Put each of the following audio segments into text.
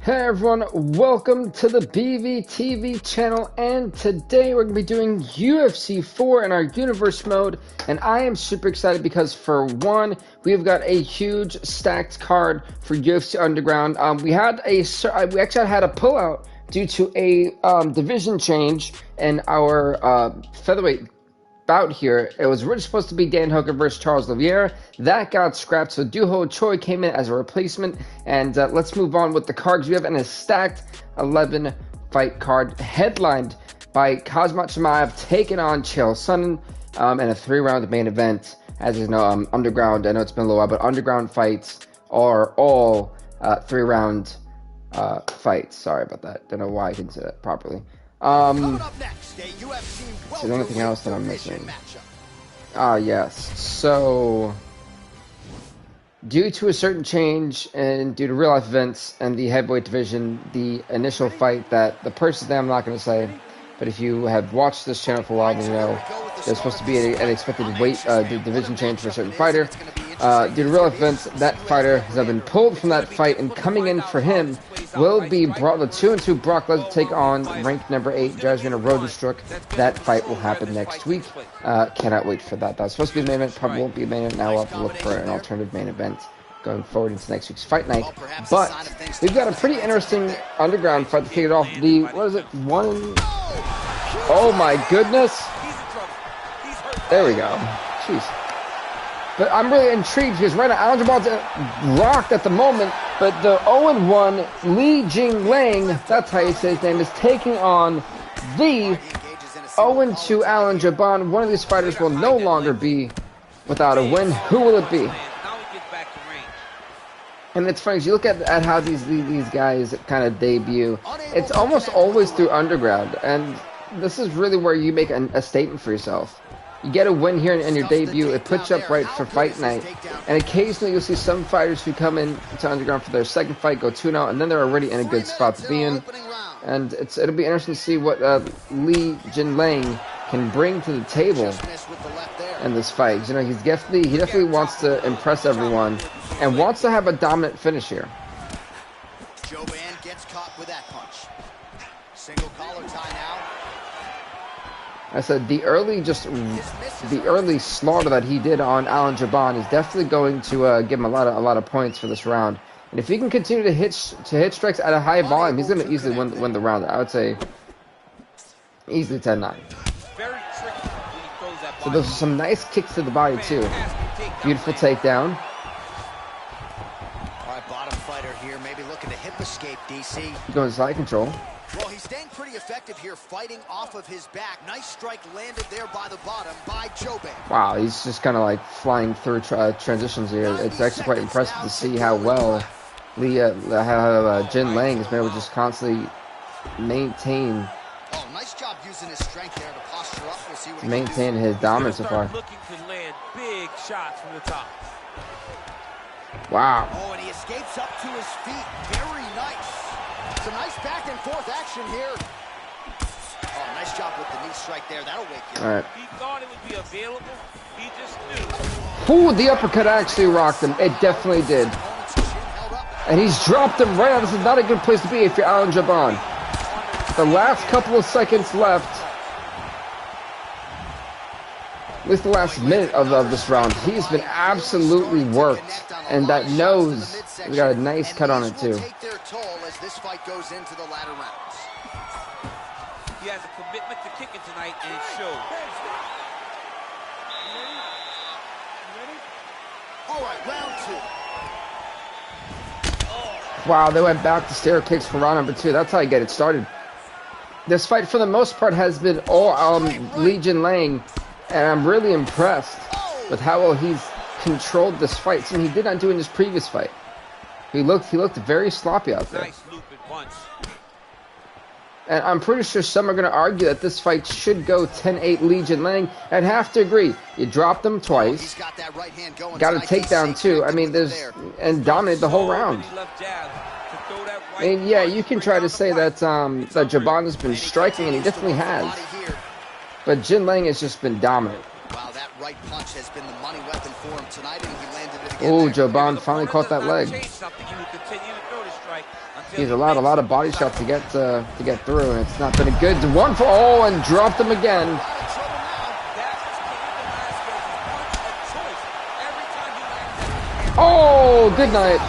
Hey everyone, welcome to the BVTV channel, and today we're going to be doing UFC 4 in our universe mode, and I am super excited because for one, we've got a huge stacked card for UFC Underground. We actually had a pullout due to a division change in our featherweight bout here. It was really supposed to be Dan Hooker versus Charles Oliveira. That got scrapped, so Duho Choi came in as a replacement. And let's move on with the cards we have in a stacked 11 fight card headlined by Khamzat Chimaev taking on Chael Sonnen in a 3-round main event. As you know, Underground, I know it's been a little while, but Underground fights are all 3-round fights. Sorry about that. Don't know why I didn't say that properly. Is there anything else that I'm missing? Yes. So, due to a certain change and due to real life events and the heavyweight division, the initial fight that the person's name I'm not going to say, but if you have watched this channel for a while, then you know there's supposed to be an expected weight division change for a certain fighter. Due to real life events, that fighter has now been pulled from that fight, and coming in for him will be the 2-2 Brock Lesnar take on ranked number 8 Jasmine Rodenstruck. That fight will happen next week. Cannot wait for that. That's supposed to be the main event. Probably won't be a main event. Now we'll have to look for an alternative main event going forward into next week's fight night. But we've got a pretty interesting underground fight to kick it off. Oh my goodness. There we go. Jeez. But I'm really intrigued because right now Alan Jabal's rocked at the moment, but the 0-1 Li Jing Lang, that's how you say his name, is taking on the 0-2 Alan Jabon. One of these fighters will no longer be without a win. Who will it be? And it's funny, as you look at how these guys kind of debut, it's almost always through Underground, and this is really where you make a statement for yourself. You get a win here in your debut, it puts you up right for fight night, and occasionally you'll see some fighters who come in to Underground for their second fight, go 2-0, and then they're already in a good spot to be in. And it'll be interesting to see what Li Jin Lang can bring to the table in this fight. You know, he definitely wants to impress everyone and wants to have a dominant finish here. Joban gets caught with that punch. Single collar tie now. I said the early slaughter that he did on Alan Jabon is definitely going to give him a lot of points for this round. And if he can continue to hit strikes at a high volume, he's going to easily win the round. I would say easily 10-9. So those are some nice kicks to the body too. Beautiful takedown. All right, bottom fighter here, maybe looking to hip escape, DC. Going side control. Well, he's staying pretty effective here, fighting off of his back. Nice strike landed there by the bottom by Joban. Wow, he's just kind of like flying through transitions here. It's actually quite impressive to see how well Jin Lang has been able to just constantly maintain. Oh, nice job using his strength there to posture up. We'll see what he maintain his dominance so far. Looking to land big shots from the top. Wow. Oh, and he escapes up to his feet. Very nice. Some nice back and forth action here. Oh, nice job with the knee strike there. That'll wake you up. All right. He thought it would be available. He just knew. Ooh, the uppercut actually rocked him. It definitely did. And he's dropped him right out. This is not a good place to be if you're Alan Jabon. The last couple of seconds left. At least the last minute of this round. He's been absolutely worked. And that nose, we got a nice cut on it too. This fight goes into the latter rounds. He has a commitment to kicking tonight, and it shows. All right, round 2. Wow, they went back to stair kicks for round number 2. That's how you get it started. This fight, for the most part, has been all Li Jin Lang, and I'm really impressed with how well he's controlled this fight. Something he did not do in his previous fight. He looked very sloppy out there. Nice looping punch. And I'm pretty sure some are going to argue that this fight should go 10-8 Li Jin Lang. I'd have to agree. You dropped him twice. Got a takedown too. I mean, and dominated the whole round. And yeah, you can try to say that that Jabon has been striking, and he definitely has. But Jin Lang has just been dominant. Wow, that right punch has been the money weapon for him tonight, and he landed it again. Oh, Jabon finally caught that leg. He's allowed a lot of body shots to get through, and it's not been a good one for all, and dropped him again. Oh, good night.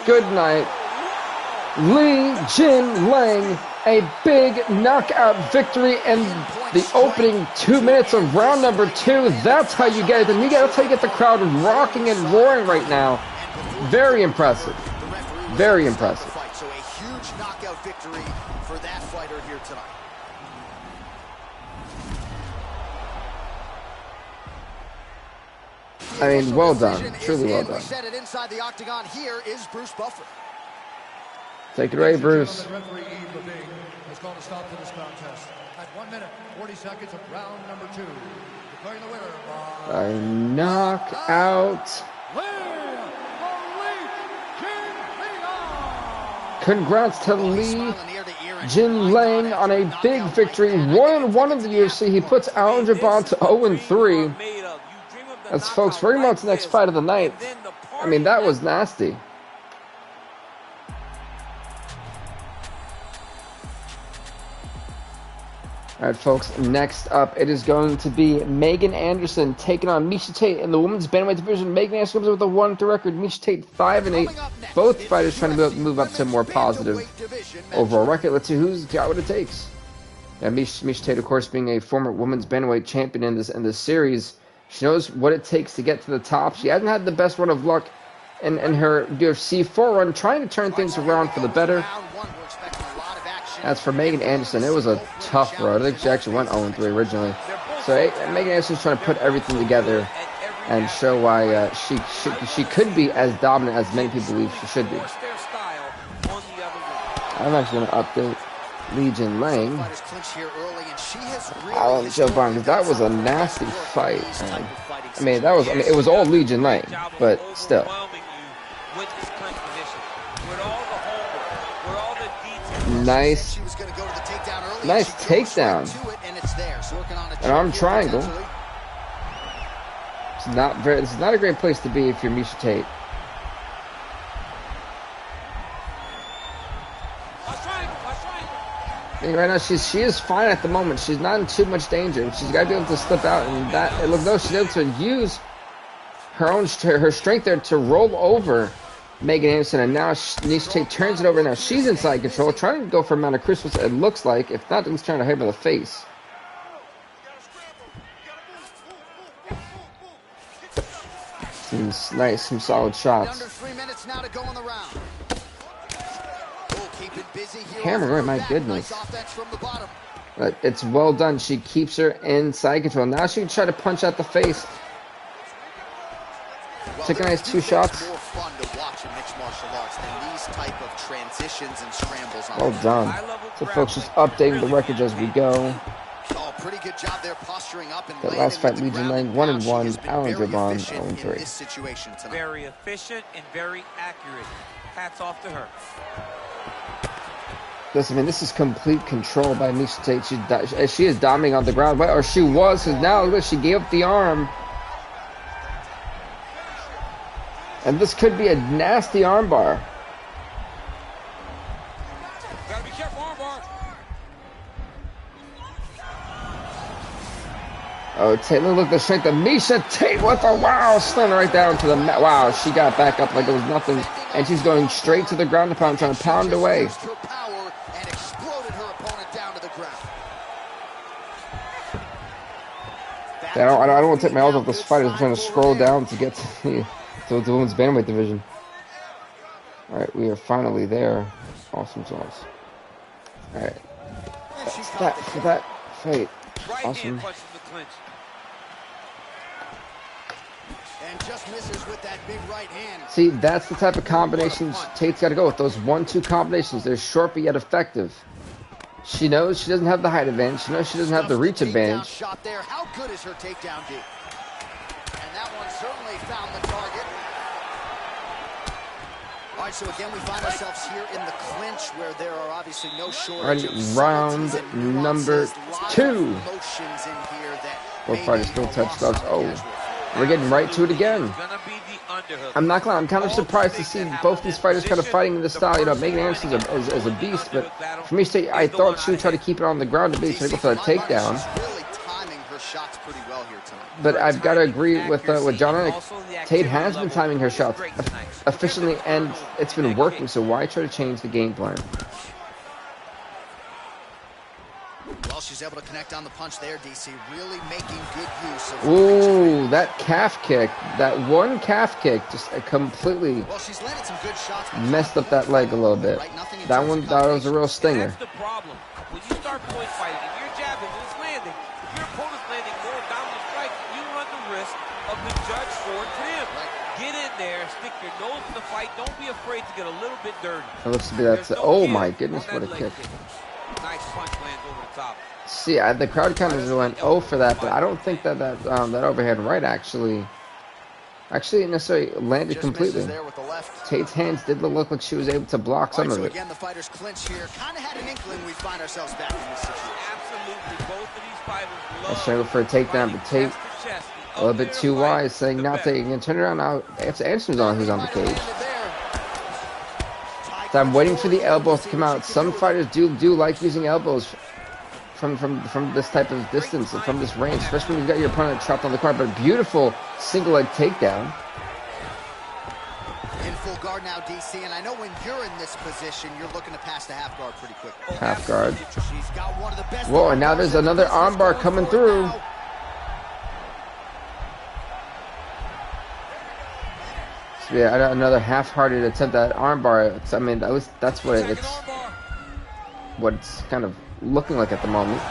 Good night. Li Jingliang, a big knockout victory in the opening 2 minutes of round number 2. That's how you get it. And that's how you get the crowd rocking and roaring right now. Very impressive. Very impressive. So a huge knockout victory for that fighter here tonight. I mean, well done. Truly well done. We said it inside the octagon. Here is Bruce Buffer. Take it away, Bruce. The referee has called a stop to this contest at 1 minute 40 seconds of round number 2. Declaring the winner by knockout. Congrats to Li Jingliang on a big victory. 1-1 in the UFC. He puts Alan Jabon to 0-3. That's, folks, very much the next fight of the night. I mean, that was nasty. All right, folks, next up, it is going to be Megan Anderson taking on Miesha Tate in the women's bantamweight division. Megan Anderson comes up with a 1-3 record. Miesha Tate 5-8. Both fighters trying to move up to a more positive overall record. Let's see who's got what it takes. Yeah, Miesha Tate, of course, being a former women's bantamweight champion in this series, she knows what it takes to get to the top. She hasn't had the best run of luck in her UFC 4 run, trying to turn things around for the better. As for Megan Anderson, it was a tough road. I think she actually went 0-3 originally. So Megan Anderson's trying to put everything together and show why she could be as dominant as many people believe she should be. I'm actually going to update Li Jingliang. Alan Jabon, that was a nasty fight. I mean, it was all Li Jingliang, but still. Nice takedown. An arm triangle. This is not a great place to be if you're Miesha Tate. Right now, she is fine at the moment. She's not in too much danger. She's got to be able to slip out, and she's able to use her strength there to roll over Megan Anderson, and now Miesha Tate turns it over. Now she's inside control, trying to go for a Mount of Christmas. It looks like, if not, it's trying to hit him in the face. Seems nice, some solid shots. Under 3 minutes now to go in the round. Hammer, right, my goodness. But it's well done. She keeps her inside control. Now she can try to punch out the face. Took a nice 2 shots. Well done. So folks, just updating the records as we go. Pretty good job there posturing up and the last fight, Li Jingliang 1-1, Alan Jabon 0-3. Very efficient and very accurate. Hats off to her. Listen, I mean, this is complete control by Miesha Tate. She is dominating on the ground, or she was, because now look, she gave up the arm. And this could be a nasty armbar. Gotta be careful, armbar. Oh, Tate, look, the strength of Miesha Tate with a wow, slam right down to the mat. Wow, she got back up like it was nothing, and she's going straight to the ground to pound, trying to pound away. I don't want to take my eyes off this fight. I'm trying to scroll down to get to the women's bantamweight division. All right, we are finally there. Awesome sauce. All right, that's for that fight. Awesome. And just misses with that big right hand. See, that's the type of combinations Tate's got to go with. Those 1-2 combinations. They're short but yet effective. She knows she doesn't have the height advantage. She knows she doesn't have the reach advantage. Shot there. How good is her takedown D? And that one certainly found the target. All right, so again, we find ourselves here in the clinch where there are obviously no shortage of round number 2. emotions in here that both fighters still touch gloves. Oh, We're getting right to it again. I'm not gonna. I'm kind of surprised to see both these fighters kind of fighting in this style. You know, Megan Anderson is a beast, but for me, I thought she would try to keep it on the ground and maybe try to go for that takedown. But I've got to agree with John Anik. Tate has been timing her shots efficiently, and it's been working. So why try to change the game plan? Well, she's able to connect on the punch there, DC. Really making good use of. Ooh, that calf kick, that one calf kick, just completely she's landed some good shots, messed up that leg a little bit. That was a real stinger. That's the problem. When you start point fighting and you're jabbing and it's landing, if your opponent's landing more dominant strikes, you run the risk of the judge scoring for him. Get in there, stick your nose in the fight. Don't be afraid to get a little bit dirty. It looks to be that's. Oh my goodness, what a kick! Nice punch lands over the top. See, the crowd kind of went "oh" for that, but I don't think that overhead right actually necessarily landed completely. Tate's hands did look like she was able to block some of it. Again, the fighters clinch here. Kind of had an inkling we find ourselves back in this situation. Absolutely, both of these fighters Let's try for a takedown, but Tate a little bit too wise, saying not taking and turn around now. It's Anderson's on who's on the cage. So I'm waiting for the elbows to come out. Some fighters do like using elbows from this type of distance and from this range, especially when you've got your opponent trapped on the card. But beautiful single leg takedown. In full guard now, DC, and I know when you're in this position, you're looking to pass the half guard pretty quickly. Half guard. She's got one of the best. Whoa, and now there's another armbar coming through. So yeah, another half-hearted attempt at armbar. I mean, at least that's what it's kind of looking like at the moment.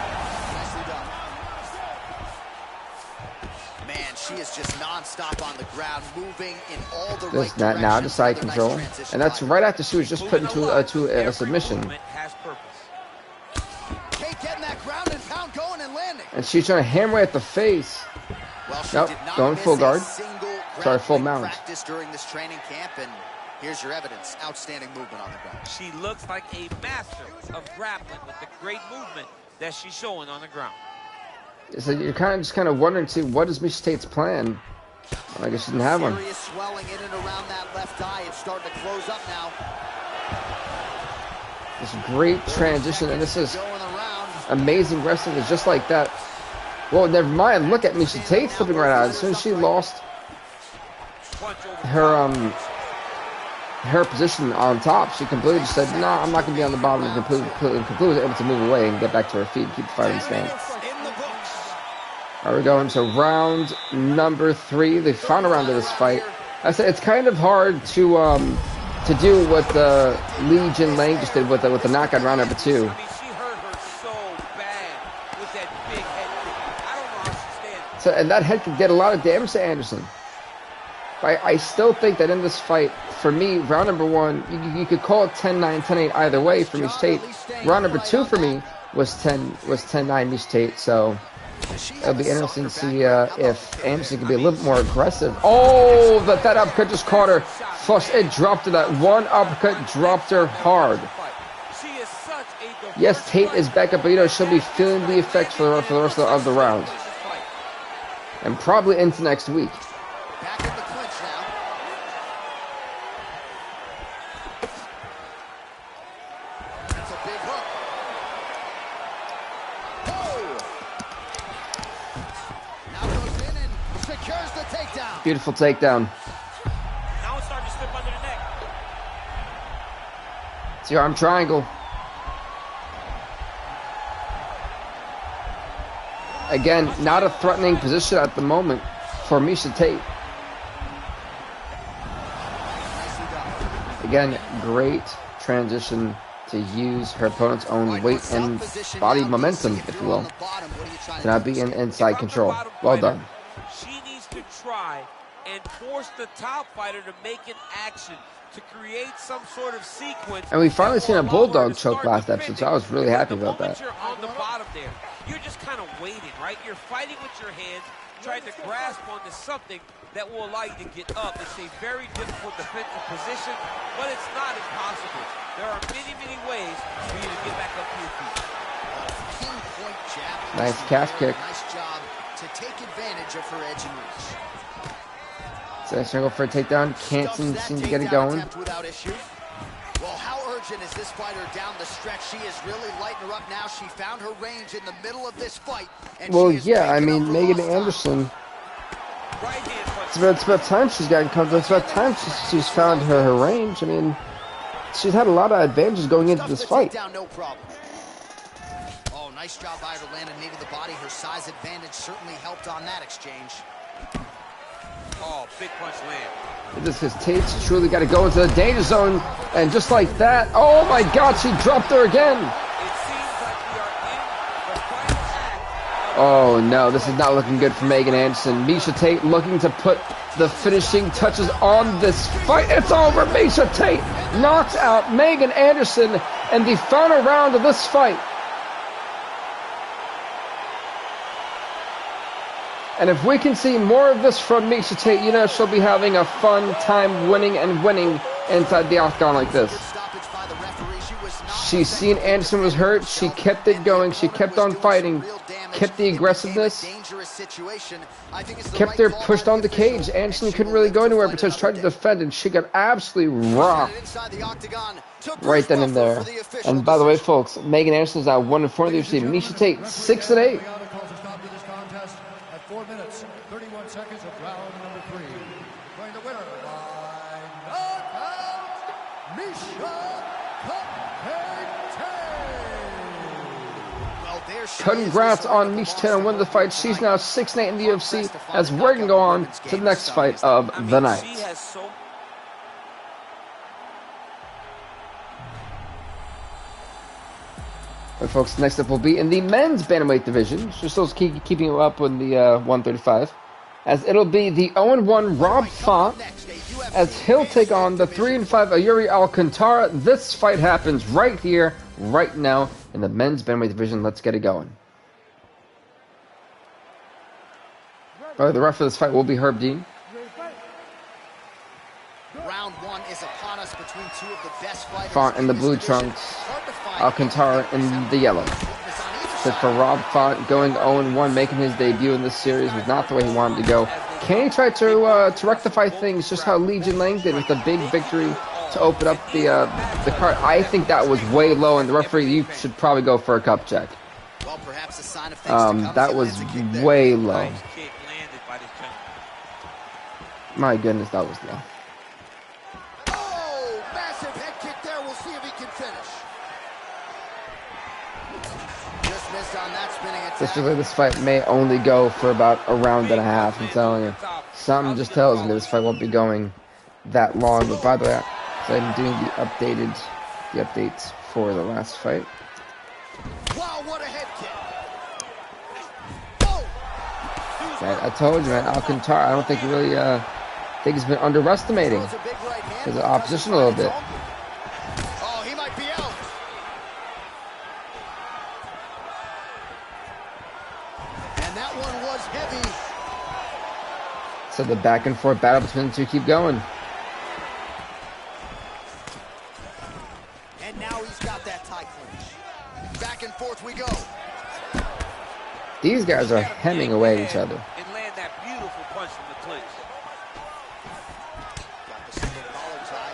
Man, she is just non-stop on the ground, moving in all the right directions. Now to side control, and that's right after she was just put into a submission. Kate getting that ground and pound going and landing. And she's trying to hammer at the face. Nope, going full guard. Sorry, full mount. Practice during this training camp, and here's your evidence. Outstanding movement on the ground. She looks like a master of grappling with the great movement that she's showing on the ground. So you're just kind of wondering, see, what is Miesha Tate's plan? Well, I guess she didn't have one. Serious swelling in and around that left eye. It's starting to close up now. This great transition, and this is amazing wrestling. Is just like that. Well, never mind. Look at Miesha Tate slipping right out. As soon as she lost her position on top, she completely just said, "No, I'm not going to be on the bottom." And completely was able to move away and get back to her feet and keep the fighting stance. All right, we're going to round number 3, the final round of this fight. I said it's kind of hard to do what Li Jinliang just did with the knockout round number 2. I mean, she hurt her so bad with that big head kick. I don't know how she stands. So, and that head kick did a lot of damage to Anderson. I still think that in this fight, for me, round number 1, you could call it 10-9, 10-8 either way for Miesha Tate. Round number 2 for me was 10-9 Miesha Tate. So it'll be interesting to see if Anderson can be a little bit more aggressive. Oh, that uppercut just caught her flush. It dropped her. That one uppercut dropped her hard. Yes, Tate is back up, but she'll be feeling the effects for the rest of the round, and probably into next week. Back in the clinch now. That's a big hook. Whoa! Now goes in and secures the takedown. Beautiful takedown. Now it's starting to slip under the neck. It's your arm triangle. Again, not a threatening position at the moment for Miesha Tate. Again, great transition to use her opponent's own weight and body momentum, if you will, to not be in inside control. Well done. She needs to try and force the top fighter to make an action, to create some sort of sequence. And we finally seen a bulldog choke last episode, so I was really happy about that. You're on the bottom there. You're just kind of waiting, right? You're fighting with your hands, trying to grasp onto something that will allow you to get up. It's a very difficult defensive position, but it's not impossible. There are many, many ways for you to get back up to your feet. Pinpoint jab. Nice calf kick. Nice job to take advantage of her edge and reach. So he's trying to go for a takedown. Can't seem to get it going. Well, how urgent is this fighter down the stretch? She is really lighting her up now. She found her range in the middle of this fight. And well, yeah, I mean, Megan Anderson. It's about time she's gotten comfortable. It's about time she's found her range. I mean, she's had a lot of advantages going into this fight. Oh, nice job by her to land a knee to the body. Her size advantage certainly helped on that exchange. Oh, big punch land. This is Tate's truly got to go into the danger zone, and just like that, oh my God, she dropped her again. It seems like we are in the final act. Oh no, this is not looking good for Megan Anderson. Miesha Tate looking to put the finishing touches on this fight. It's over. Miesha Tate knocks out Megan Anderson in the final round of this fight. And if we can see more of this from Miesha Tate, you know she'll be having a fun time winning inside the octagon like this. She's seen Anderson was hurt. She kept it going. She kept on fighting. Kept the aggressiveness. Kept her pushed on the cage. Anderson couldn't really go anywhere because she tried to defend, and she got absolutely rocked right then and there. And by the way, folks, Megan Anderson is now 1-4 in the UFC. Miesha Tate 6-8. 4 minutes, 31 seconds of round number 3. Going the winner by knockout, Miesha Tate. Congrats on Miesha Tate on winning the fight. She's now 6-8 in the UFC as we're going to go on to the next fight of the night. Right, folks, next up will be in the men's bantamweight division. So still keeping it up in the 135. As it'll be the 0-1 Rob Font as he'll take on the 3-5 Yuri Alcantara. This fight happens right here, right now in the men's bantamweight division. Let's get it going. The ref for this fight will be Herb Dean. Round 1 is upon us between two of the best fighters. Font in the blue trunks, Alcantara in the yellow. So for Rob Font, going 0-1, making his debut in this series was not the way he wanted to go. Can he try to rectify things just how Legion Lang did with a big victory to open up the card? I think that was way low, and the referee, you should probably go for a cup check. Well, perhaps a sign of things to come. That was way low. My goodness, that was low. Especially this fight may only go for about a round and a half. I'm telling you, something just tells me this fight won't be going that long. But by the way, so I'm doing the updates for the last fight. Wow, what a head kick! Man, I told you, man, Alcantara. I don't think he really think he's been underestimating his opposition a little bit. So the back and forth battle between the two keep going. And now he's got that tie clinch. Back and forth we go. These guys are hemming away at each other. And land that beautiful punch from the clinch. Got the single collar tie.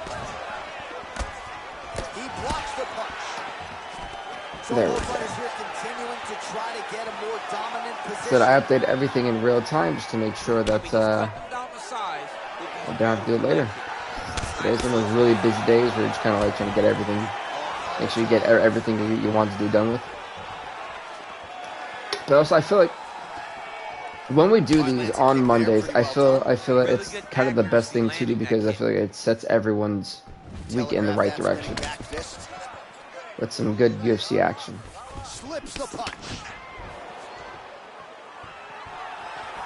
He blocks the punch. So there both fighters here continuing to try to get a more dominant position. So I update everything in real time just to make sure that I don't have to do it later. Today's one of those really busy days where you're just kind of like trying to get everything, make sure you get everything you want to do done with. But also, I feel like when we do these on Mondays, I feel like it's kind of the best thing to do because I feel like it sets everyone's week in the right direction with some good UFC action. Slips the punch.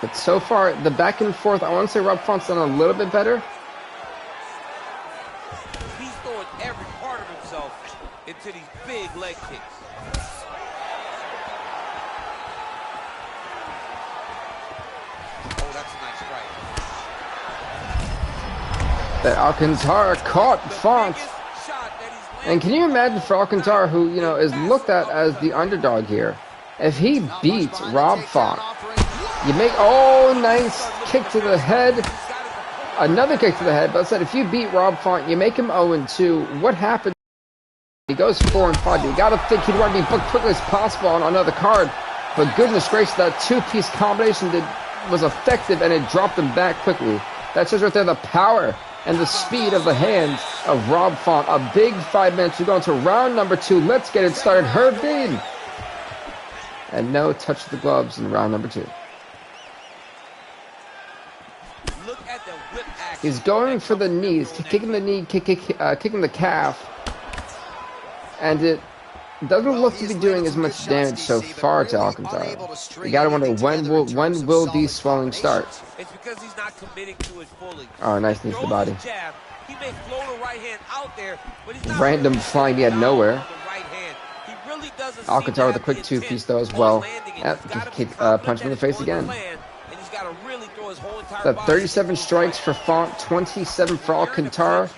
But so far, the back and forth, I want to say Rob Font's done a little bit better. He's throwing every part of himself into these big leg kicks. Oh, that's a nice strike. That Alcantara caught Font. And can you imagine for Alcantara, who, you know, is looked at as the underdog here, if he beats Rob Font, you make, oh, nice kick to the head. Another kick to the head, but I said if you beat Rob Font, you make him 0-2. What happened? He goes 4-5. You gotta think he'd want to be booked quickly as possible on another card. But goodness gracious, that two-piece combination was effective, and it dropped him back quickly. That shows right there the power and the speed of the hands of Rob Font. A big 5 minutes. We're going to round number 2. Let's get it started. Herb Dean. And no touch of the gloves in round number 2. Look at the whip action. He's going for the knees, kicking the knee, kicking the calf. And it doesn't look to be doing as much damage so far to Alcantara. You gotta wonder, when will these swelling start? It's because he's not committing to it fully. Oh, nice knee to the body. Jab. He may float a right hand out there, but he's not Random flying out of nowhere. He really doesn't Alcantara with a quick two-piece though as well. Punch him in the face again. That 37 strikes for Font, 27 for Alcantara.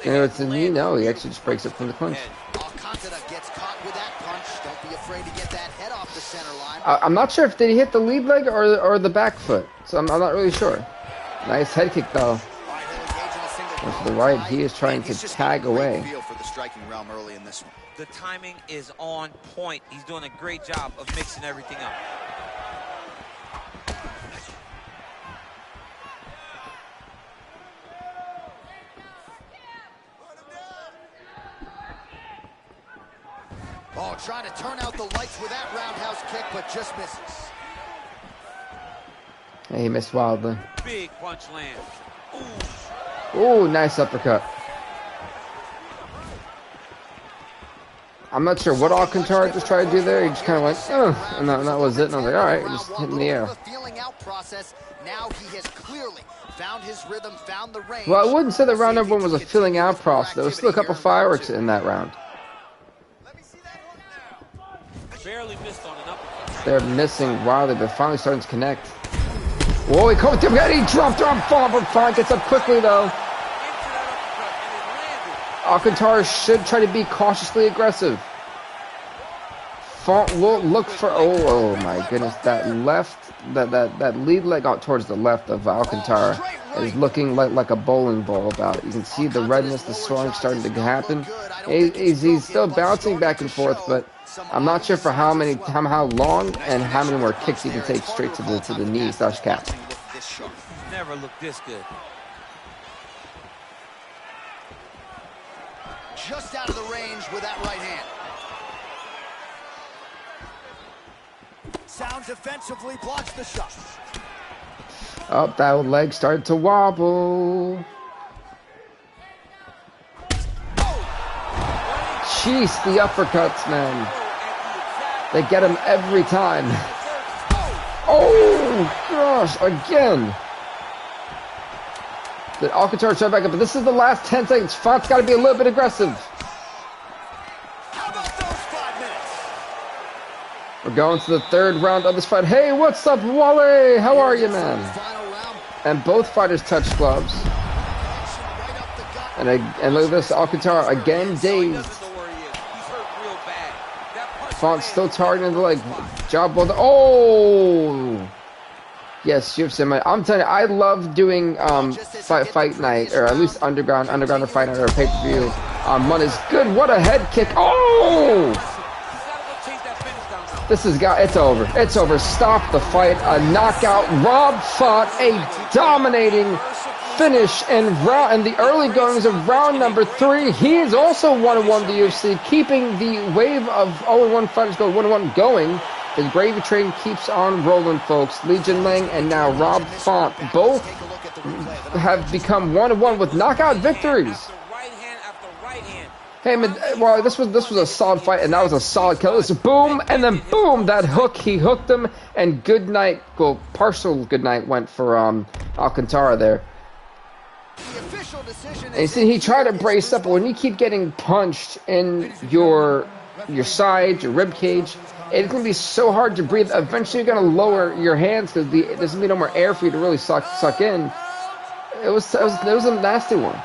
You know, it's a knee. No, he actually just breaks it from the clinch. Gets caught with that punch. Don't be afraid to get that head off the center line. I'm not sure if did he hit the lead leg or the back foot, so I'm not really sure. Nice head kick though. And to the right, he is trying to tag away. The timing is on point. He's doing a great job of mixing everything up. Oh, trying to turn out the lights with that roundhouse kick, but just misses. Yeah, he missed wildly. Big punch lands. Ooh, nice uppercut. I'm not sure what Alcantara just tried to do there. He just kind of went, oh, and that was it. And I was like, all right, just hit in the air. Now he has clearly found his rhythm, found the range. Well, I wouldn't say that round number 1 was a filling out process. There was still a couple fireworks in that round. Barely missed on an uppercut. They're missing wildly, but finally starting to connect. Whoa, he caught him. He dropped her on Font, but Font gets up quickly though. Alcantara should try to be cautiously aggressive. Font will look for. Oh my goodness! That that lead leg out towards the left of Alcantara is looking like a bowling ball. About you can see the redness, the swelling starting to happen. He's still bouncing back and forth, but I'm not sure for how long and how many more kicks he can take straight to the knee / calf. Never looked this good. Just out of the range with that right hand. Sound defensively blocks the shot. Up, that leg started to wobble. Jeez, the uppercuts, man. They get him every time. Oh, gosh, again. The Alcantara tried back up, but this is the last 10 seconds. Font's got to be a little bit aggressive. How about those 5 minutes? We're going to the 3rd round of this fight. Hey, what's up, Wale? How are you, man? And both fighters touch gloves. And look at this, Alcantara again dazed. Font still targeting the leg. Job well done. Oh! Yes, UFC. I'm telling you, I love doing fight night, or at least underground or fight night, or pay-per-view on Mondays. Good, what a head kick. Oh! This is it's over. It's over. Stop the fight. A knockout. Rob Font, a dominating finish in the early goings of round number 3. He is also 1-1 the UFC, keeping the wave of 0-1 fighters go 1-1 going. The gravy train keeps on rolling, folks. Legion Lang and now Rob Font both have become 1-1 with knockout victories. Hey man, well, this was a solid fight, and that was a solid kill. It was a boom, and then boom, that hook, he hooked him, and good night, well, partial good night went for Alcantara there. And you see, he tried to brace up, but when you keep getting punched in your side, your rib cage, it's going to be so hard to breathe. Eventually, you're going to lower your hands because there's going to be no more air for you to really suck in. It was a nasty one.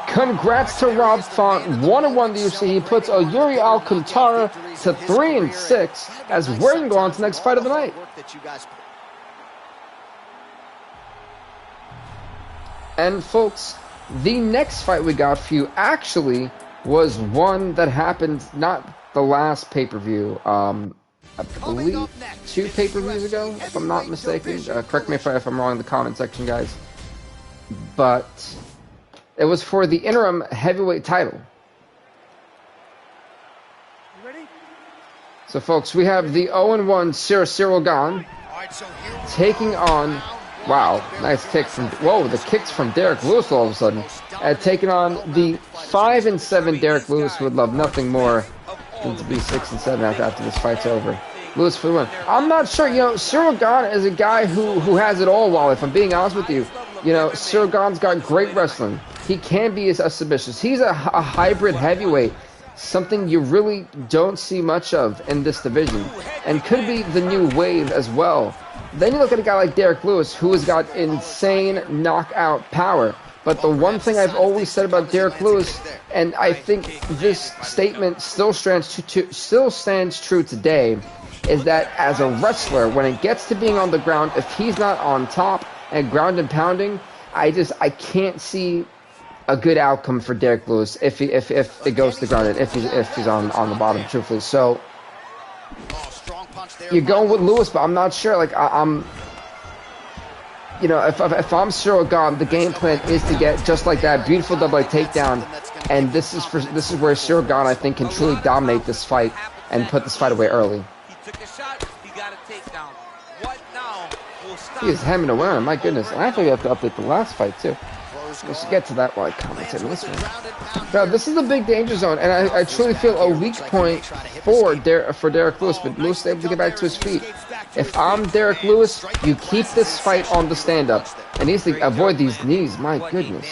Congrats to Rob Font, 1-1 the UFC. He puts Yuri Alcantara to 3-6 as we're going to go on to the next fight of the night. And folks, the next fight we got for you actually was one that happened not the last pay-per-view. I believe 2 pay-per-views ago, if I'm not mistaken. Correct me if I'm wrong in the comment section, guys. But it was for the interim heavyweight title. You ready? So, folks, we have the 0-1 Cyril Gane taking on... Wow, nice kick from... Whoa, the kicks from Derek Lewis all of a sudden. Taking on the 5-7 Derek Lewis, who would love nothing more than to be 6-7 after this fight's over. Lewis for the win. I'm not sure, you know, Cyril Gane is a guy who has it all, Wally, if I'm being honest with you. You know, Cyril Gane's got great wrestling. He can be a submission. He's a hybrid heavyweight, something you really don't see much of in this division, and could be the new wave as well. Then you look at a guy like Derek Lewis, who has got insane knockout power. But the one thing I've always said about Derek Lewis, and I think this statement still stands true today, is that as a wrestler, when it gets to being on the ground, if he's not on top and ground and pounding, I can't see a good outcome for Derek Lewis if it goes to the ground and if he's on the bottom, truthfully. So you're going with Lewis, but I'm not sure. Like I'm, you know, if I'm Cyril Gane, the game plan is to get just like that beautiful double leg takedown, and this is where Cyril Gane, I think, can truly dominate this fight and put this fight away early. He took a shot, he got a takedown. What now will stop? He is hemming away, my goodness. And I think we have to update the last fight too. We should get to that while I commentate on this one. Now, this is the big danger zone, and I truly feel a weak point for Derek Lewis, but Lewis is able to get back to his feet. If I'm Derek Lewis, you keep this fight on the stand-up, and he needs to avoid these knees. My goodness.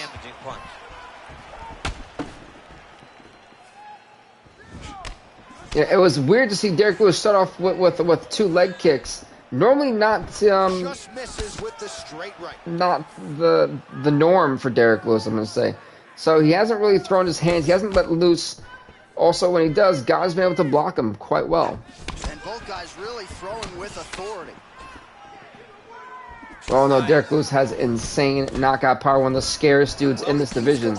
Yeah, it was weird to see Derek Lewis start off with 2 leg kicks. Normally not not the norm for Derek Lewis, I'm going to say. So he hasn't really thrown his hands. He hasn't let loose. Also, when he does, Gane's been able to block him quite well. And both guys really throwing with authority. Oh no, Derek Lewis has insane knockout power, one of the scariest dudes in this division.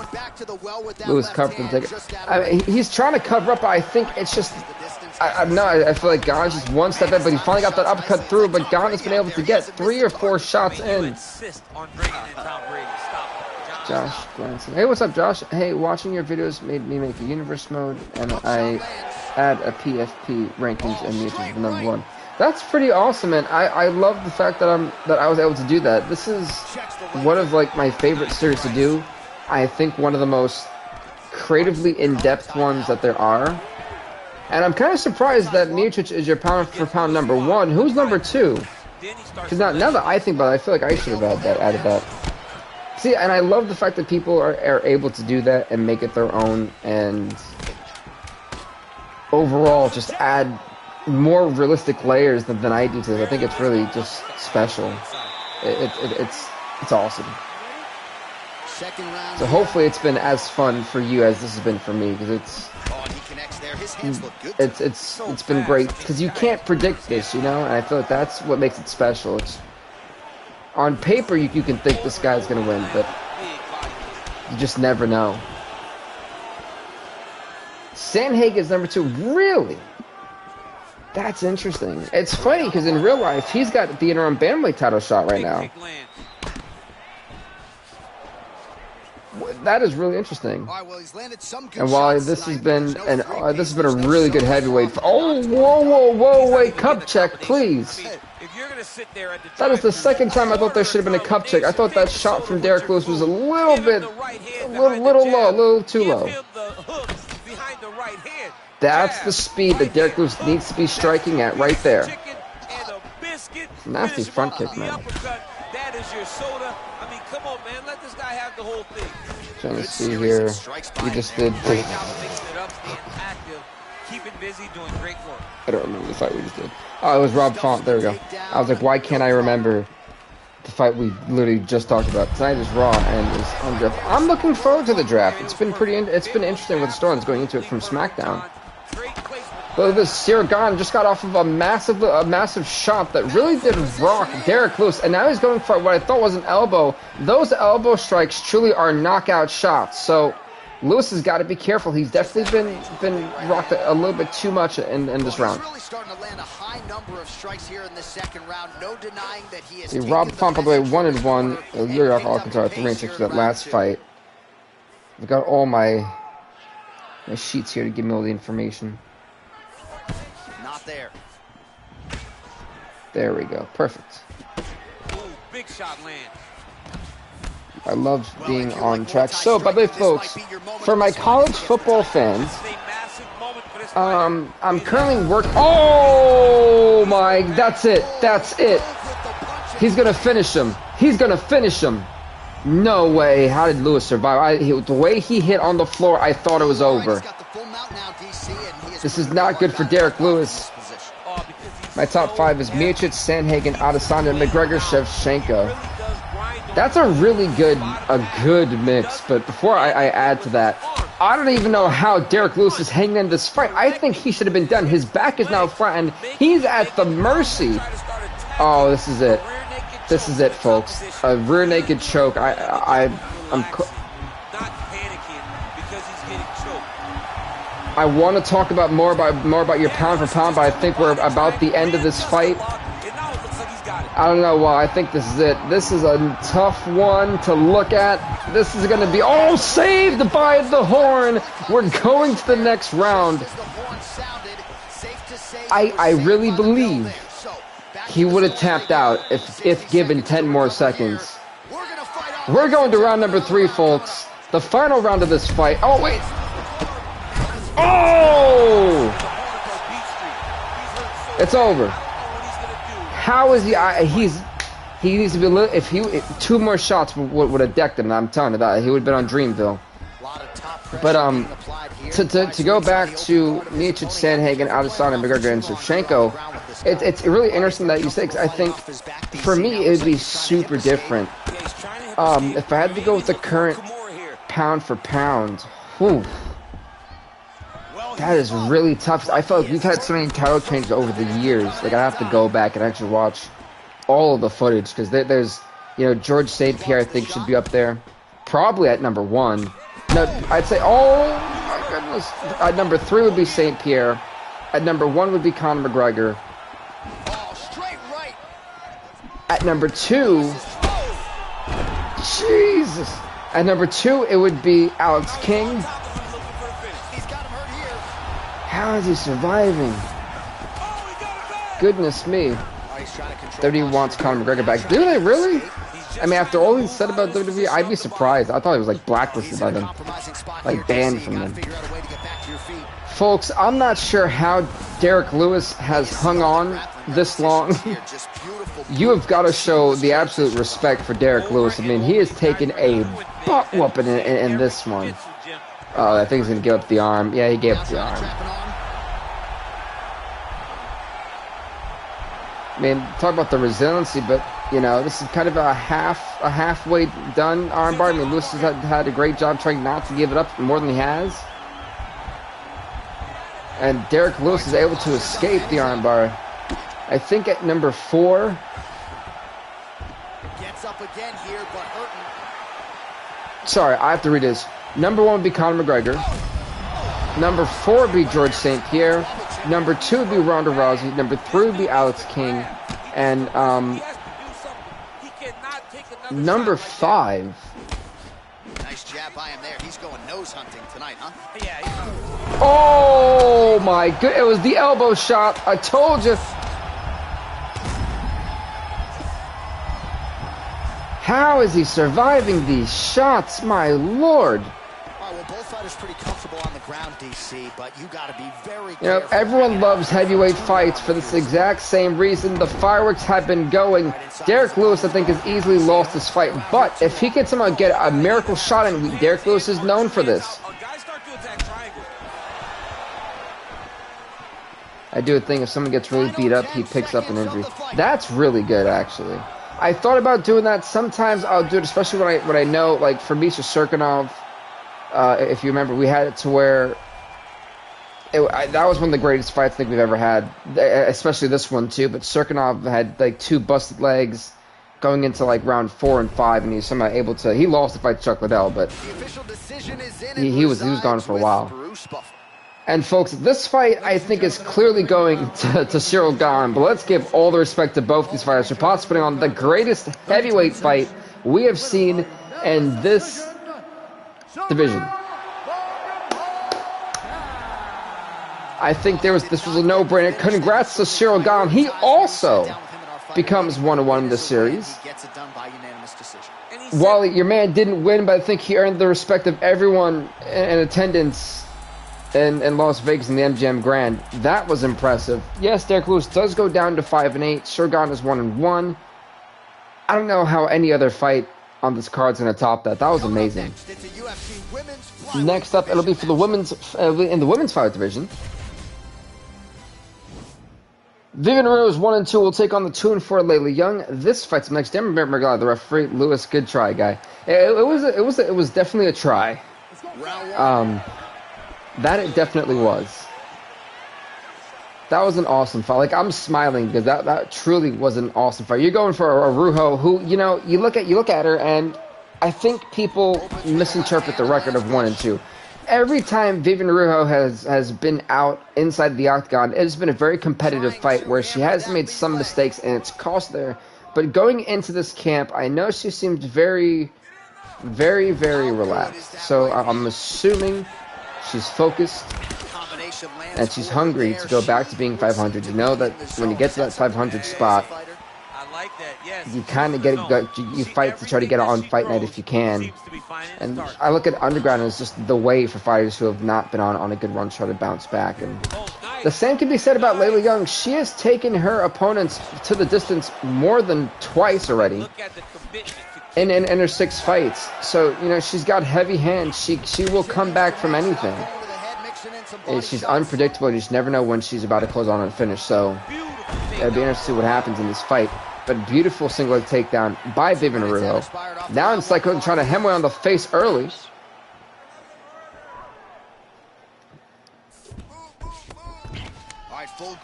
Lewis covered him. I mean, he's trying to cover up, but I think it's just... I feel like Gane's just one step in, but he finally got that uppercut through, but Gane has been able to get 3 or 4 shots in. Josh Glanson. Hey, what's up, Josh? Hey, watching your videos made me make a universe mode, and I add a PFP rankings and the #1. That's pretty awesome, man. I love the fact that I was able to do that. This is one of like my favorite series to do. I think one of the most creatively in-depth ones that there are. And I'm kind of surprised that Miocic is your pound for pound #1. Who's #2? Because now that I think about it, I feel like I should have added that. See, and I love the fact that people are able to do that and make it their own, and overall just add more realistic layers than I do to this. I think it's really just special. It's awesome. So hopefully it's been as fun for you as this has been for me, because it's been great, because you can't predict this, you know, and I feel like that's what makes it special. It's on paper you can think this guy's gonna win, but you just never know. Sandhagen is #2, really? That's interesting. It's funny because in real life he's got the interim bantamweight title shot right now. That is really interesting. And while this has been a really good heavyweight. Oh, whoa, wait, cup check, please. That is the second time I thought there should have been a cup check. I thought that shot from Derek Lewis was a little low, a little too low. That's the speed that Derek Lewis needs to be striking at right there. Nasty front kick, man. That is your soda. I mean, come on, man. Let this guy have the whole thing. Trying to see here. We just did. Keeping busy, doing great work. I don't remember the fight we just did. Oh, it was Rob Font. There we go. I was like, why can't I remember the fight we literally just talked about? Tonight is Raw and is on draft. I'm looking forward to the draft. It's been interesting with the story that's going into it from SmackDown. But look at this, Sirigan just got off of a massive shot that really did rock Derek Lewis, and now he's going for what I thought was an elbow. Those elbow strikes truly are knockout shots, so Lewis has got to be careful. He's definitely been rocked a little bit too much in this round. He's really starting to land a high number of strikes here in the second round. No denying that he is. Rob Font, by the way, 1-1. You're off Alcantara 3-6 for that last fight. I've got all my sheets here to give me all the information. Not there. There we go. Perfect. Ooh, big shot lands. I love being on track. So, by the way, folks, for my college football fans, I'm currently working. Oh my! That's it. That's it. He's gonna finish him. He's gonna finish him. No way. How did Lewis survive? The way he hit on the floor, I thought it was over. This is not good for Derek Lewis. My top 5 is Miocic, Sandhagen, Adesanya, McGregor, Shevchenko. That's a really good mix. But before I add to that, I don't even know how Derek Lewis is hanging in this fight. I think he should have been done. His back is now flattened. He's at the mercy. Oh, this is it. This is it, folks. A rear naked choke. I'm not panicking because he's getting choked. I want to talk about more about your pound for pound, but I think we're about the end of this fight. I don't know why. I think this is it. This is a tough one to look at. This is going to be saved by the horn. We're going to the next round. I really believe he would have tapped out if given 10 more seconds. We're going to round number 3, folks. The final round of this fight. Oh, wait. Oh! It's over. How is he? He needs to be. If 2 more shots would have decked him, I'm telling you that he would have been on Dreamville. But to go back to Miocic, Sandhagen, Adesanya, McGregor, and Shevchenko, it's really interesting that you say, 'cause I think for me it would be super different. If I had to go with the current pound for pound, whew, that is really tough. I feel like we've had so many title changes over the years. Like, I have to go back and actually watch all of the footage, because there's, George St. Pierre, I think, should be up there, probably at number 1. No, I'd say, oh my goodness. At number 3 would be St. Pierre. At number 1 would be Conor McGregor. At number 2, Jesus. At number 2, it would be Alex King. How is he surviving? Goodness me. WWE wants Conor McGregor back. Do they really? I mean, after all he said about WWE, I'd be surprised. I thought he was like blacklisted by them, like banned from them. Folks, I'm not sure how Derek Lewis has hung on this long. You have got to show the absolute respect for Derek Lewis. I mean, he has taken a butt whooping in this one. Oh, I think he's going to give up the arm. Yeah, he gave up the arm. I mean, talk about the resiliency, but this is kind of a halfway done armbar. I mean, Lewis has had a great job trying not to give it up more than he has. And Derek Lewis is able to escape the armbar. I think at number 4. Gets up again here, but hurting. Sorry, I have to read this. Number 1 would be Conor McGregor. Number 4 would be George St. Pierre. Number 2 would be Ronda Rousey. Number 3 would be Alex King. And number 5. Nice jab by him there. He's going nose hunting tonight, huh? Yeah. Oh my good! It was the elbow shot. I told you. How is he surviving these shots? My lord. Well, both fighters pretty comfortable on the ground, DC, but you got to be very careful. Everyone loves heavyweight fights for this exact same reason. The fireworks have been going. Derek Lewis, I think, has easily lost this fight, but if he can somehow get a miracle shot in, Derek Lewis is known for this. I do think if someone gets really beat up, he picks up an injury. That's really good, actually. I thought about doing that. Sometimes I'll do it, especially when I know, like, for Misha Serkinov, if you remember, we had it to where that was one of the greatest fights I think we've ever had, especially this one too. But Serkinov had like 2 busted legs going into like round 4 and 5, and he's somehow able to. He lost the fight to Chuck Liddell, but he was gone for a while. And folks, this fight I think is clearly going to Cyril Gane, but let's give all the respect to both these fighters for possibly putting on the greatest heavyweight fight we have seen in this division. I think this was a no-brainer. Congrats to Cyril Gane. He also becomes 1-1 in this series. While your man didn't win, but I think he earned the respect of everyone in attendance in Las Vegas in the MGM Grand. That was impressive. Yes, Derek Lewis does go down to 5-8. Cyril Gane is 1-1. I don't know how any other fight on this card's going to top that. That was amazing. Next up, it'll be for the women's in the women's fight division. Vivian Rose 1-2 will take on the 2-4 Layla Young. This fight's next. Damon Mergala, the referee. Lewis, good try, guy. It was definitely a try. That it definitely was. That was an awesome fight. Like, I'm smiling because that truly was an awesome fight. You're going for a Rujo who, you look at her, and I think people misinterpret the record of 1-2. Every time Vivian Rujo has been out inside the octagon, it has been a very competitive fight where she has made some mistakes and it's cost her. But going into this camp, I know she seemed very, very, very relaxed. So I'm assuming she's focused and she's hungry to go back to being 500. You know that when you get to that 500 spot, you kind of you fight to try to get it on fight night if you can. And I look at Underground as just the way for fighters who have not been on a good run to try to bounce back. And the same can be said about Layla Young. She has taken her opponents to the distance more than twice already in her 6 fights. So, she's got heavy hands. She will come back from anything. And she's unpredictable. You just never know when she's about to close on and finish. So it'll be interesting to see what happens in this fight. But beautiful single leg takedown by Vivian Rujo. Now it's like trying to hem away on the face early. For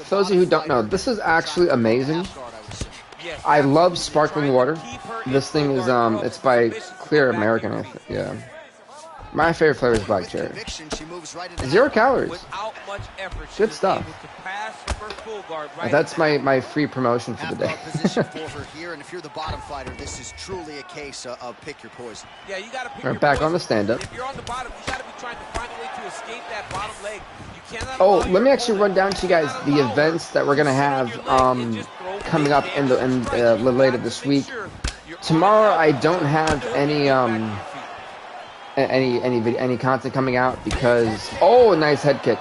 those of you who don't know, this is actually amazing. I love sparkling water. This thing is it's by Clear American, I think. Yeah. My favorite flavor is black cherry. 0 calories. Good stuff. That's my free promotion for the day. We're back on the stand-up. Oh, let me actually run down to you guys the events that we're gonna have coming up later this week. Tomorrow I don't have any content coming out because a nice head kick,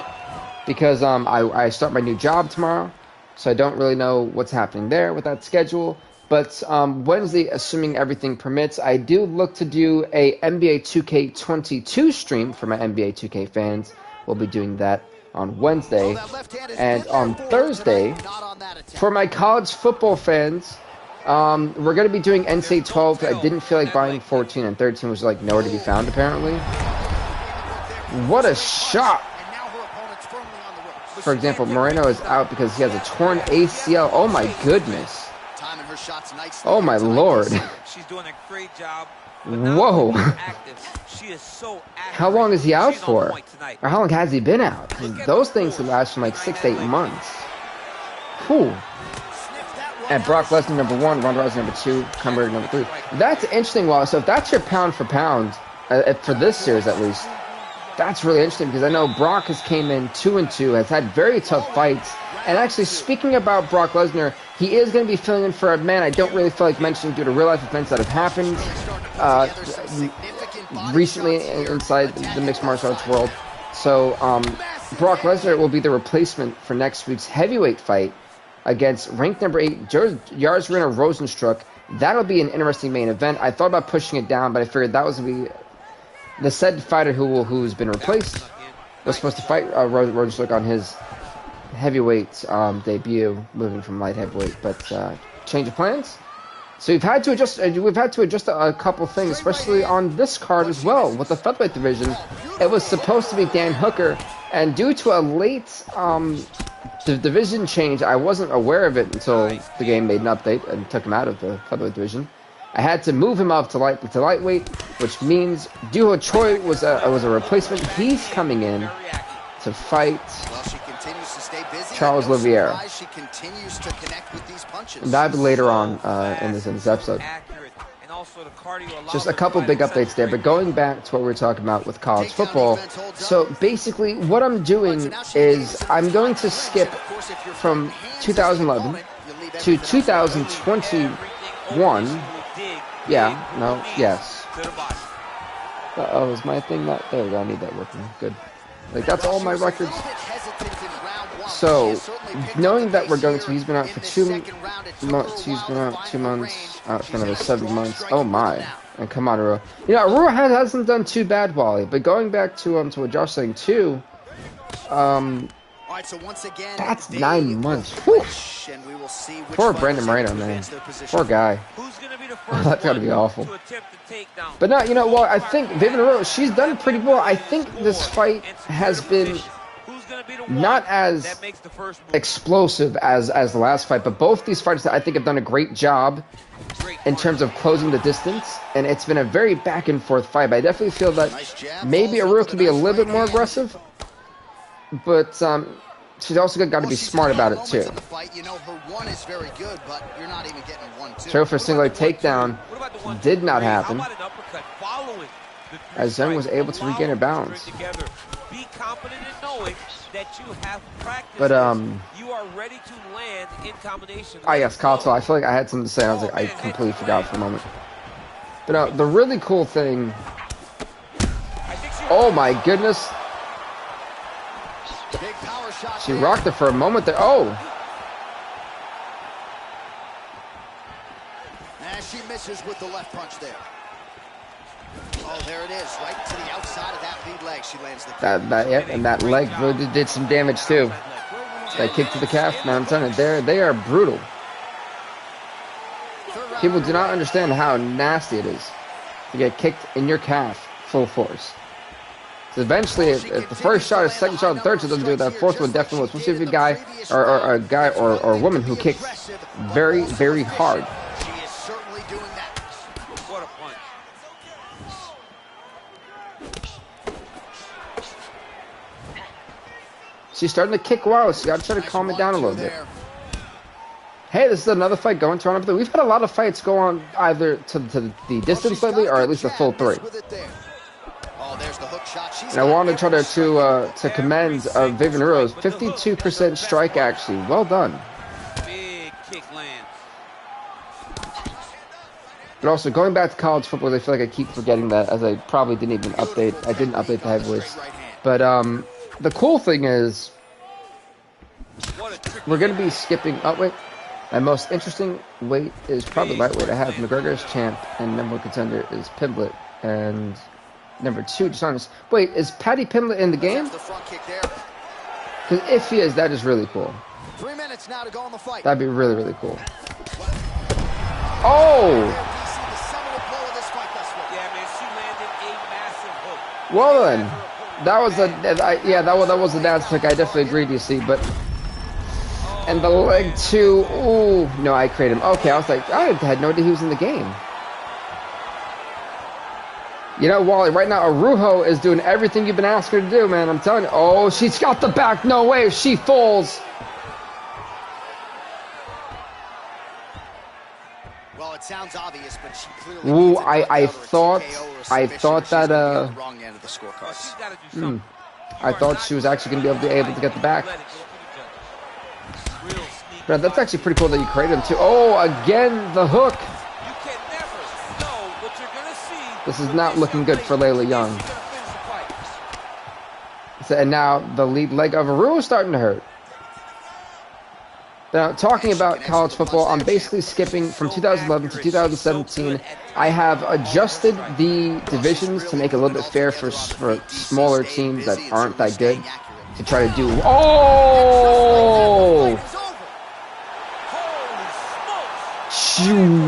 because I start my new job tomorrow, so I don't really know what's happening there with that schedule. But Wednesday, assuming everything permits, I do look to do a NBA 2K22 stream for my NBA 2K fans. We'll be doing that on Wednesday, and on Thursday for my college football fans. We're going to be doing NCAA 12. I didn't feel like buying 14, and 13 was like nowhere to be found, apparently. What a shot! For example, Moreno is out because he has a torn ACL. Oh my goodness. Oh my lord. She's doing a great job. Whoa. She is so active. How long is he out for? Or how long has he been out? Those things can last from like 6 to 8 months. Whew. And Brock Lesnar number 1, Ronda Rousey number 2, Cumberland number 3. That's interesting, Wallace. So if that's your pound for pound, for this series at least, that's really interesting because I know Brock has came in 2-2, has had very tough fights. And actually, speaking about Brock Lesnar, he is going to be filling in for a man I don't really feel like mentioning due to real life events that have happened recently inside the mixed martial arts world. So Brock Lesnar will be the replacement for next week's heavyweight fight against ranked number 8, Yarsrina Rosenstruck. That'll be an interesting main event. I thought about pushing it down, but I figured that was going to be the said fighter who's been replaced was supposed to fight Rosenstruck on his heavyweight debut, moving from light heavyweight, but change of plans. So we've had to adjust a couple things, especially on this card as well with the featherweight division. It was supposed to be Dan Hooker And due to a late the division change, I wasn't aware of it until the game made an update and took him out of the featherweight division. I had to move him up to lightweight, which means Duho Choi was a replacement. He's coming in to fight Charles Oliveira. And that'll be later on in this episode. Just a couple big updates there, but going back to what we were talking about with college football. So basically what I'm doing is I'm going to skip from 2011 to 2021. Yeah, no, yes. Uh-oh, is my thing not there? I need that working. Good. Like, that's all my records. So, knowing that we're going to, he's been out for 2 months, he's been out 2 months, out for another 7 months. Oh my. And come on, Arua. You know, Arua hasn't done too bad, Wally, but going back to what Josh was saying too, that's 9 months. Whew. Poor Brandon Moreno, man. Poor guy. That's gotta be awful. But no, you know, well, I think Vivian Arua, she's done pretty well. I think this fight has been not as explosive as the last fight, but both these fighters I think have done a great job in terms of closing the distance, and it's been a very back and forth fight. But I definitely feel that maybe Arua can be a little bit more aggressive, but she's also got to be smart about it too. So for a single takedown did not happen, as Young was able to regain her balance. But you are ready to land in combination. Yes, Kato, I feel like I had something to say. I was like, I completely forgot for a moment. But the really cool thing. Oh my goodness. She rocked it for a moment there. Oh. And she misses with the left punch there. Oh, there it is, right to the outside of that lead leg. She lands the yeah, and that leg really did some damage too. That kick to the calf, man, I'm telling you, they are brutal. People do not understand how nasty it is to get kicked in your calf full force. So eventually, if the first shot, second shot, third shot doesn't do it, that fourth one definitely will. Especially if you're a guy or a guy or a woman who kicks very, very hard. She is certainly doing that. What a punch. She's starting to kick wild, so you gotta try to calm it down a little bit. Hey, this is another fight going Toronto. We've had a lot of fights go on either to the distance lately, or at least a full 3. And I want to try to commend Vivian Arua's 52% strike, actually. Well done. Big kick lands. But also, going back to college football, I feel like I keep forgetting that, as I probably didn't even update. I didn't update the heavyweights. But the cool thing is, we're going to be skipping. Oh wait, my most interesting weight is probably lightweight. I have McGregor's champ, and number 1 contender is Pimblett, and number 2, just honest. Wait, is Paddy Pimblett in the game? Because if he is, that is really cool. 3 minutes now to go in the fight. That'd be really, really cool. Oh! Well then, that was a that was a dance trick. I definitely agreed. You see, but and the leg too. Ooh, no, I created him. Okay, I was like, I had no idea he was in the game. You know, Wally, right now, Araujo is doing everything you've been asking her to do, man. I'm telling you. Oh, she's got the back. No way. She falls. Well, it sounds obvious, but she clearly. Ooh, I thought that I thought she was actually going to be able to get the back. But that's actually pretty cool that you created him too. Oh, again the hook. This is not looking good for Layla Young. So, and now the lead leg of Arua is starting to hurt. Now, talking about college football, I'm basically skipping from 2011 to 2017. I have adjusted the divisions to make it a little bit fair for smaller teams that aren't that good to try to do. Oh!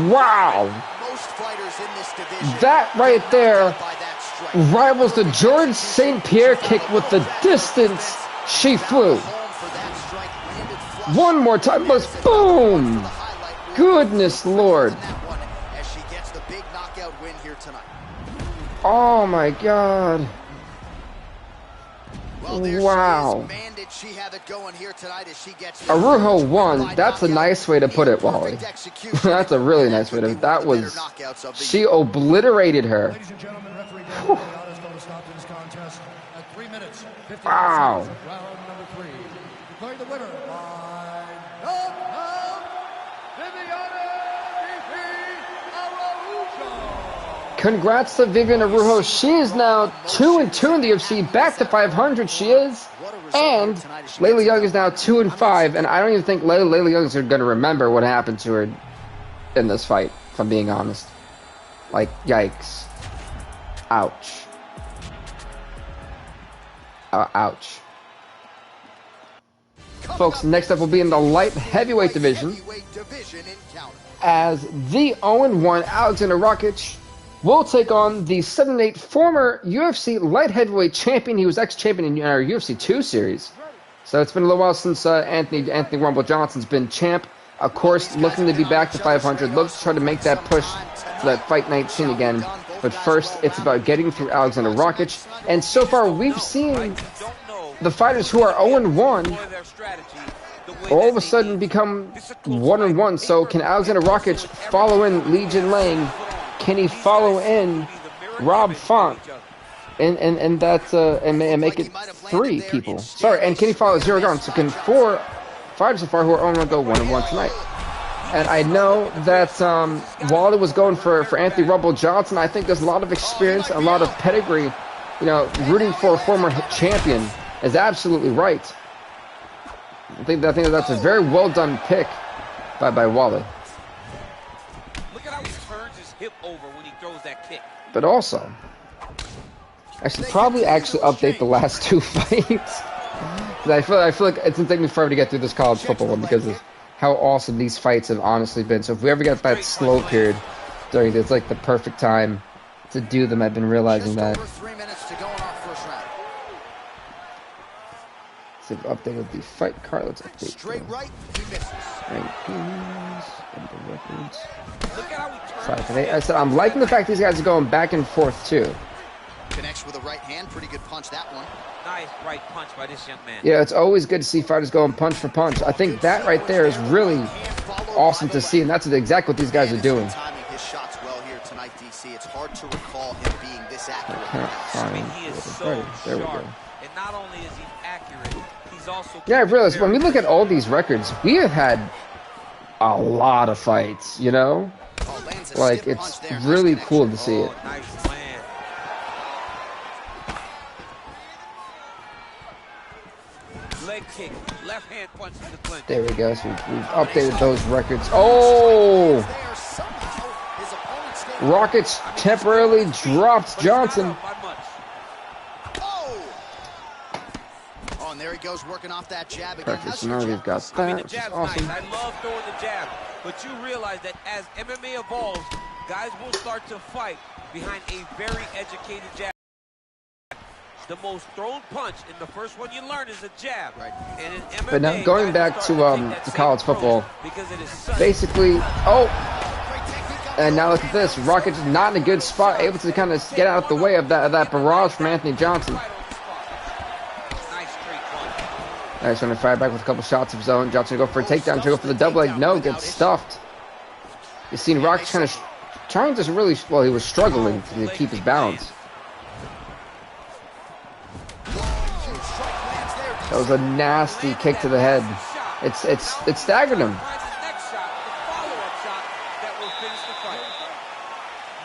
Wow! That right there rivals the George St. Pierre kick with the distance she flew. One more time, let's boom! Goodness Lord. Oh my God. Wow. Arujo won. That's a nice way to put it, Wally. That's a really nice way to. That was. She obliterated her. Wow. Congrats to Vivian Arujo. She is now 2-2 in the UFC, back to 500 she is. And Layla Young is now 2-5, and I don't even think Layla Young is going to remember what happened to her in this fight, if I'm being honest. Like, yikes. Ouch. Ouch. Folks, next up will be in the light heavyweight division, as the 0-1 Alexander Rakic will take on the 7-8 former UFC light heavyweight champion. He was ex-champion in our UFC 2 series. So it's been a little while since Anthony Rumble Johnson's been champ. Of course, looking to be back to 500. Looks to try to make that push for that Fight 19 again. But first, it's about getting through Alexander Rakic. And so far, we've seen the fighters who are 0-1 all of a sudden become 1-1. So can Alexander Rakic follow in Li Jinliang? Can he follow in Rob Font and make it 3 people? Sorry, and can he follow Zero Dawn? So can 4 fighters so far who are 0-1 go 1-1 tonight? And I know that Wally was going for Anthony Rumble Johnson. I think there's a lot of experience, a lot of pedigree. You know, rooting for a former champion is absolutely right. I think that's a very well done pick by Wally. Hip over when he throws that kick. But also, I should probably actually update the last 2 fights. I feel like it's gonna take me forever to get through this college football one because of how awesome these fights have honestly been. So if we ever get that slow period during this, like the perfect time to do them. I've been realizing that. So we've updated the fight card. Let's update straight right, he misses. Rankings, under records. 5-8. I said I'm liking the fact these guys are going back and forth too. Connects with a right hand, pretty good punch that one. Nice right punch by this young man. Yeah, it's always good to see fighters going punch for punch. I think that right there is really awesome to see, and that's exactly what these guys are doing. Timing his shots well here tonight, DC. It's hard to recall him being this accurate. I mean, he is so there we sharp. go. And not only is he accurate, he's also... Yeah, I realized when we look at all these records, we have had a lot of fights, you know? Like, it's really cool to see it. Nice land. Leg kick, left hand punch to the clinch. There we go. So we've updated those records. Oh! Rockets temporarily dropped Johnson. Oh, and there he goes working off that jab again. Perfect. So now we've got that, which is awesome. Nice. I love throwing the jab, but you realize that as MMA evolves, guys will start to fight behind a very educated jab. The most thrown punch, and the first one you learn is a jab. Right. And in MMA, but now going back to college football, basically, and now look at this. Rakic is not in a good spot, able to kind of get out of the way of that barrage from Anthony Johnson. Nice, trying to fire back with a couple shots of his own. Johnson go for a takedown, trying to go for the double leg. No, gets stuffed. You've seen Rakic kind of trying to really, well, he was struggling to keep his balance. That was a nasty kick to the head. It staggered him.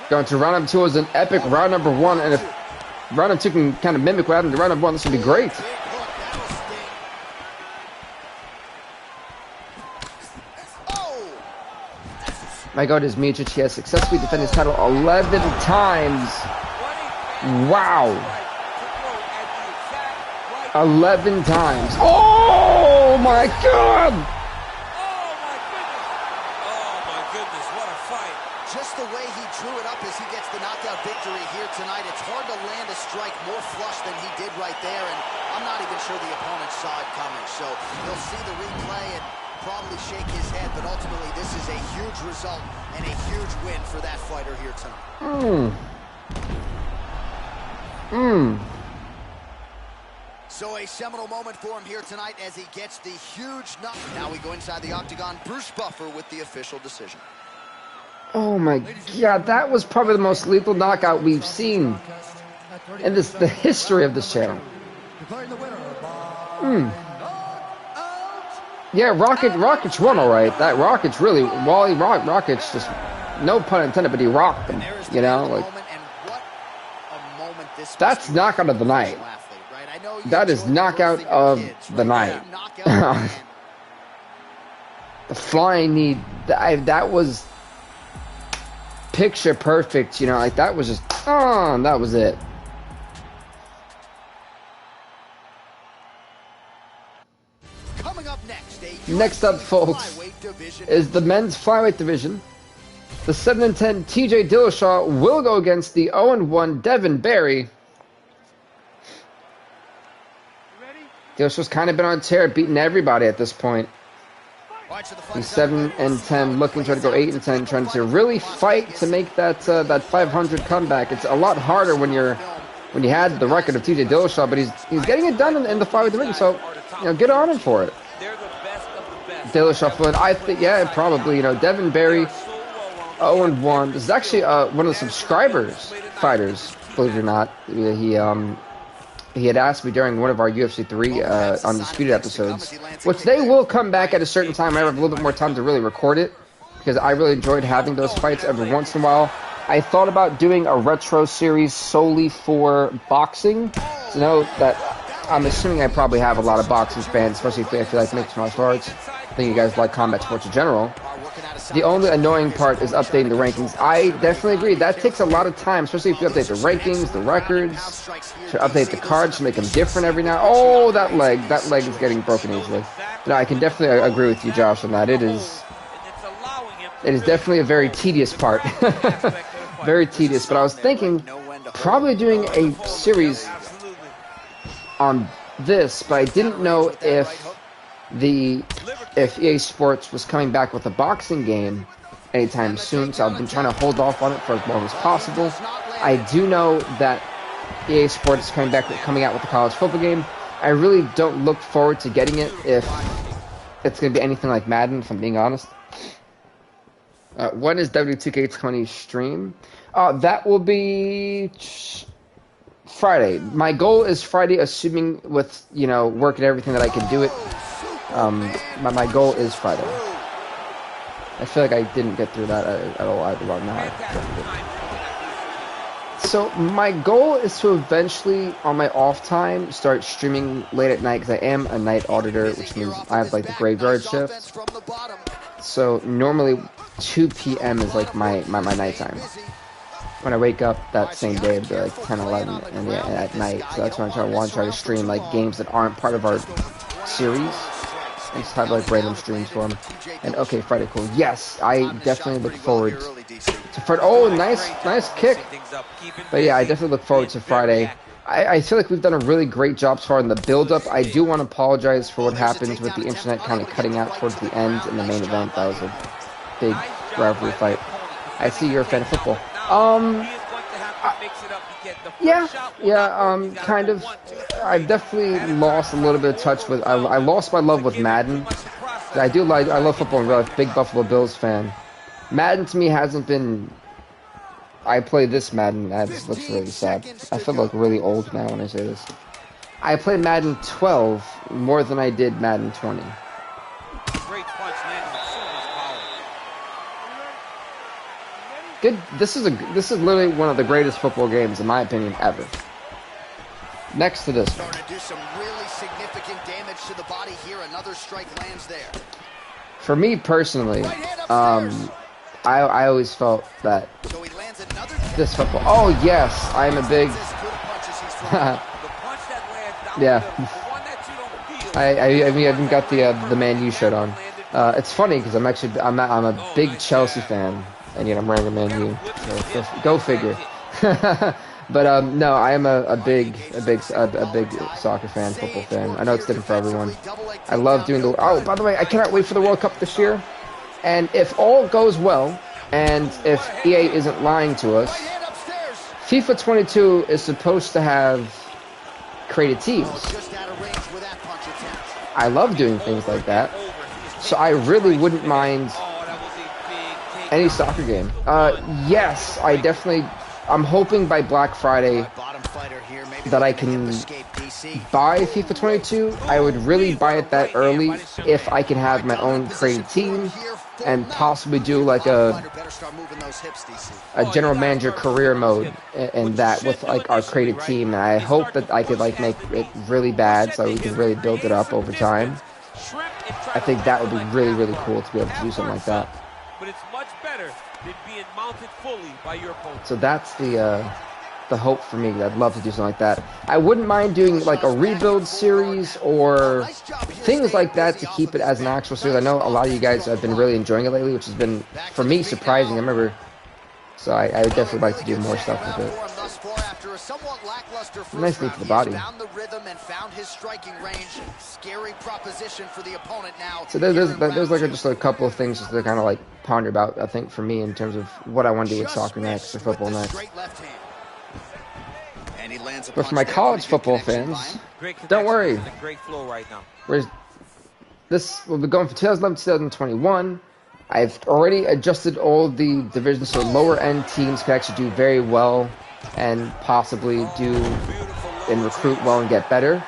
Going to round number 2 was an epic round number 1, and if round number 2 can kind of mimic what happened to round number 1, this would be great. My God, is Miocic. He has successfully defended his title 11 times. Wow. 11 times. Oh my God! Oh my goodness, what a fight. just the way he drew it up as he gets the knockout victory here tonight. It's hard to land a strike more flush than he did right there, and I'm not even sure the opponent saw it coming. So he'll see the replay and probably shake his head, but ultimately this is a huge result and a huge win for that fighter here tonight. So a seminal moment for him here tonight as he gets the huge knock. Now we go inside the octagon. Bruce Buffer with the official decision. Oh my God, that was probably the most lethal knockout we've seen in the history of this channel. Yeah, Rockets won all right. That Rockets really, Rockets just, no pun intended, but he rocked them. You know, like that's knockout of the night. That is knockout of the night. The flying knee, that was picture perfect. You know, like that was just, that was it. Next up, folks, is the men's flyweight division. The 7-10 TJ Dillashaw will go against the 0-1 Devin Barry. Dillashaw's kind of been on tear, beating everybody at this point. He's 7-10, looking to try to go 8-10, trying to really fight to make that 500 comeback. It's a lot harder when you had the record of TJ Dillashaw, but he's getting it done in the flyweight division. So, you know, get on him for it. Dillashaw, I think, yeah, probably. You know, Devin Barry, 0-1. This is actually one of the subscribers fighters, believe it or not. He had asked me during one of our UFC 3 Undisputed episodes, which they will come back at a certain time. I have a little bit more time to really record it, because I really enjoyed having those fights every once in a while. I thought about doing a retro series solely for boxing. So know that I'm assuming I probably have a lot of boxing fans, especially if you like mixed martial arts. I think you guys like combat sports in general. The only annoying part is updating the rankings. I definitely agree. That takes a lot of time, especially if you update the rankings, the records, to update the cards, to make them different every now. Oh, that leg is getting broken easily. No, I can definitely agree with you, Josh, on that. It is definitely a very tedious part. Very tedious. But I was thinking probably doing a series on this, but I didn't know if EA Sports was coming back with a boxing game anytime soon, so I've been trying to hold off on it for as long as possible. I do know that EA Sports is coming out with a college football game. I really don't look forward to getting it if it's going to be anything like Madden, if I'm being honest. When is W2K20 stream? That will be Friday. My goal is Friday, assuming with, you know, work and everything that I can do it. My goal is Friday. I feel like I didn't get through that at all either. Well, now so my goal is to eventually, on my off time, start streaming late at night, because I am a night auditor, which means I have like the graveyard shift. So normally 2 p.m. is like my nighttime. When I wake up that same day, it'll be like 10, 11, and yeah, at night. So that's when I want to try to stream like games that aren't part of our series. I just have like random streams for them. And okay, Friday, cool. Yes, I definitely look forward to Friday. Oh, nice kick. But yeah, I definitely look forward to Friday. I feel like we've done a really great job so far in the build-up. I do want to apologize for what happens with the internet kind of cutting out towards the end in the main event. That was a big rivalry fight. I see you're a fan of football. Yeah, kind of. I've definitely lost a little bit of touch with. I lost my love with Madden. I love football in real life. Big Buffalo Bills fan. Madden to me hasn't been. I play this Madden. That looks really sad. I feel like really old now when I say this. I played Madden 12 more than I did Madden 20. Good. This is literally one of the greatest football games, in my opinion, ever. Next to this one. Starting to do some really significant damage to the body here. Another strike lands there. For me personally, I always felt that this football. Oh yes, I am a big. Yeah. I mean, I even got the Man U shirt on. It's funny because I'm a big Chelsea fan. and yet I'm wearing a Man U. So go figure. But no, I am a big soccer fan, football fan. I know it's different for everyone. I love doing the. Oh, by the way, I cannot wait for the World Cup this year. And if all goes well, and if EA isn't lying to us, FIFA 22 is supposed to have created teams. I love doing things like that, so I really wouldn't mind any soccer game. Yes, I'm hoping by Black Friday that I can buy FIFA 22. I would really buy it that early if I can have my own created team and possibly do like a general manager career mode and that with like our created team. And I hope that I could like make it really bad so we can really build it up over time. I think that would be really, really cool to be able to do something like that. But it's much better than being mounted fully by your opponent. So that's the hope for me. I'd love to do something like that. I wouldn't mind doing like a rebuild series or things like that to keep it as an actual series. I know a lot of you guys have been really enjoying it lately, which has been, for me, surprising. I remember, so I would definitely like to do more stuff with it. Nice knee to the body. So there's like just a couple of things just to kind of like ponder about, I think, for me in terms of what I want to do with soccer next or football next. But for my college football fans, don't worry. We'll be going for 2011, 2021. I've already adjusted all the divisions so lower end teams can actually do very well and possibly do and recruit well and get better.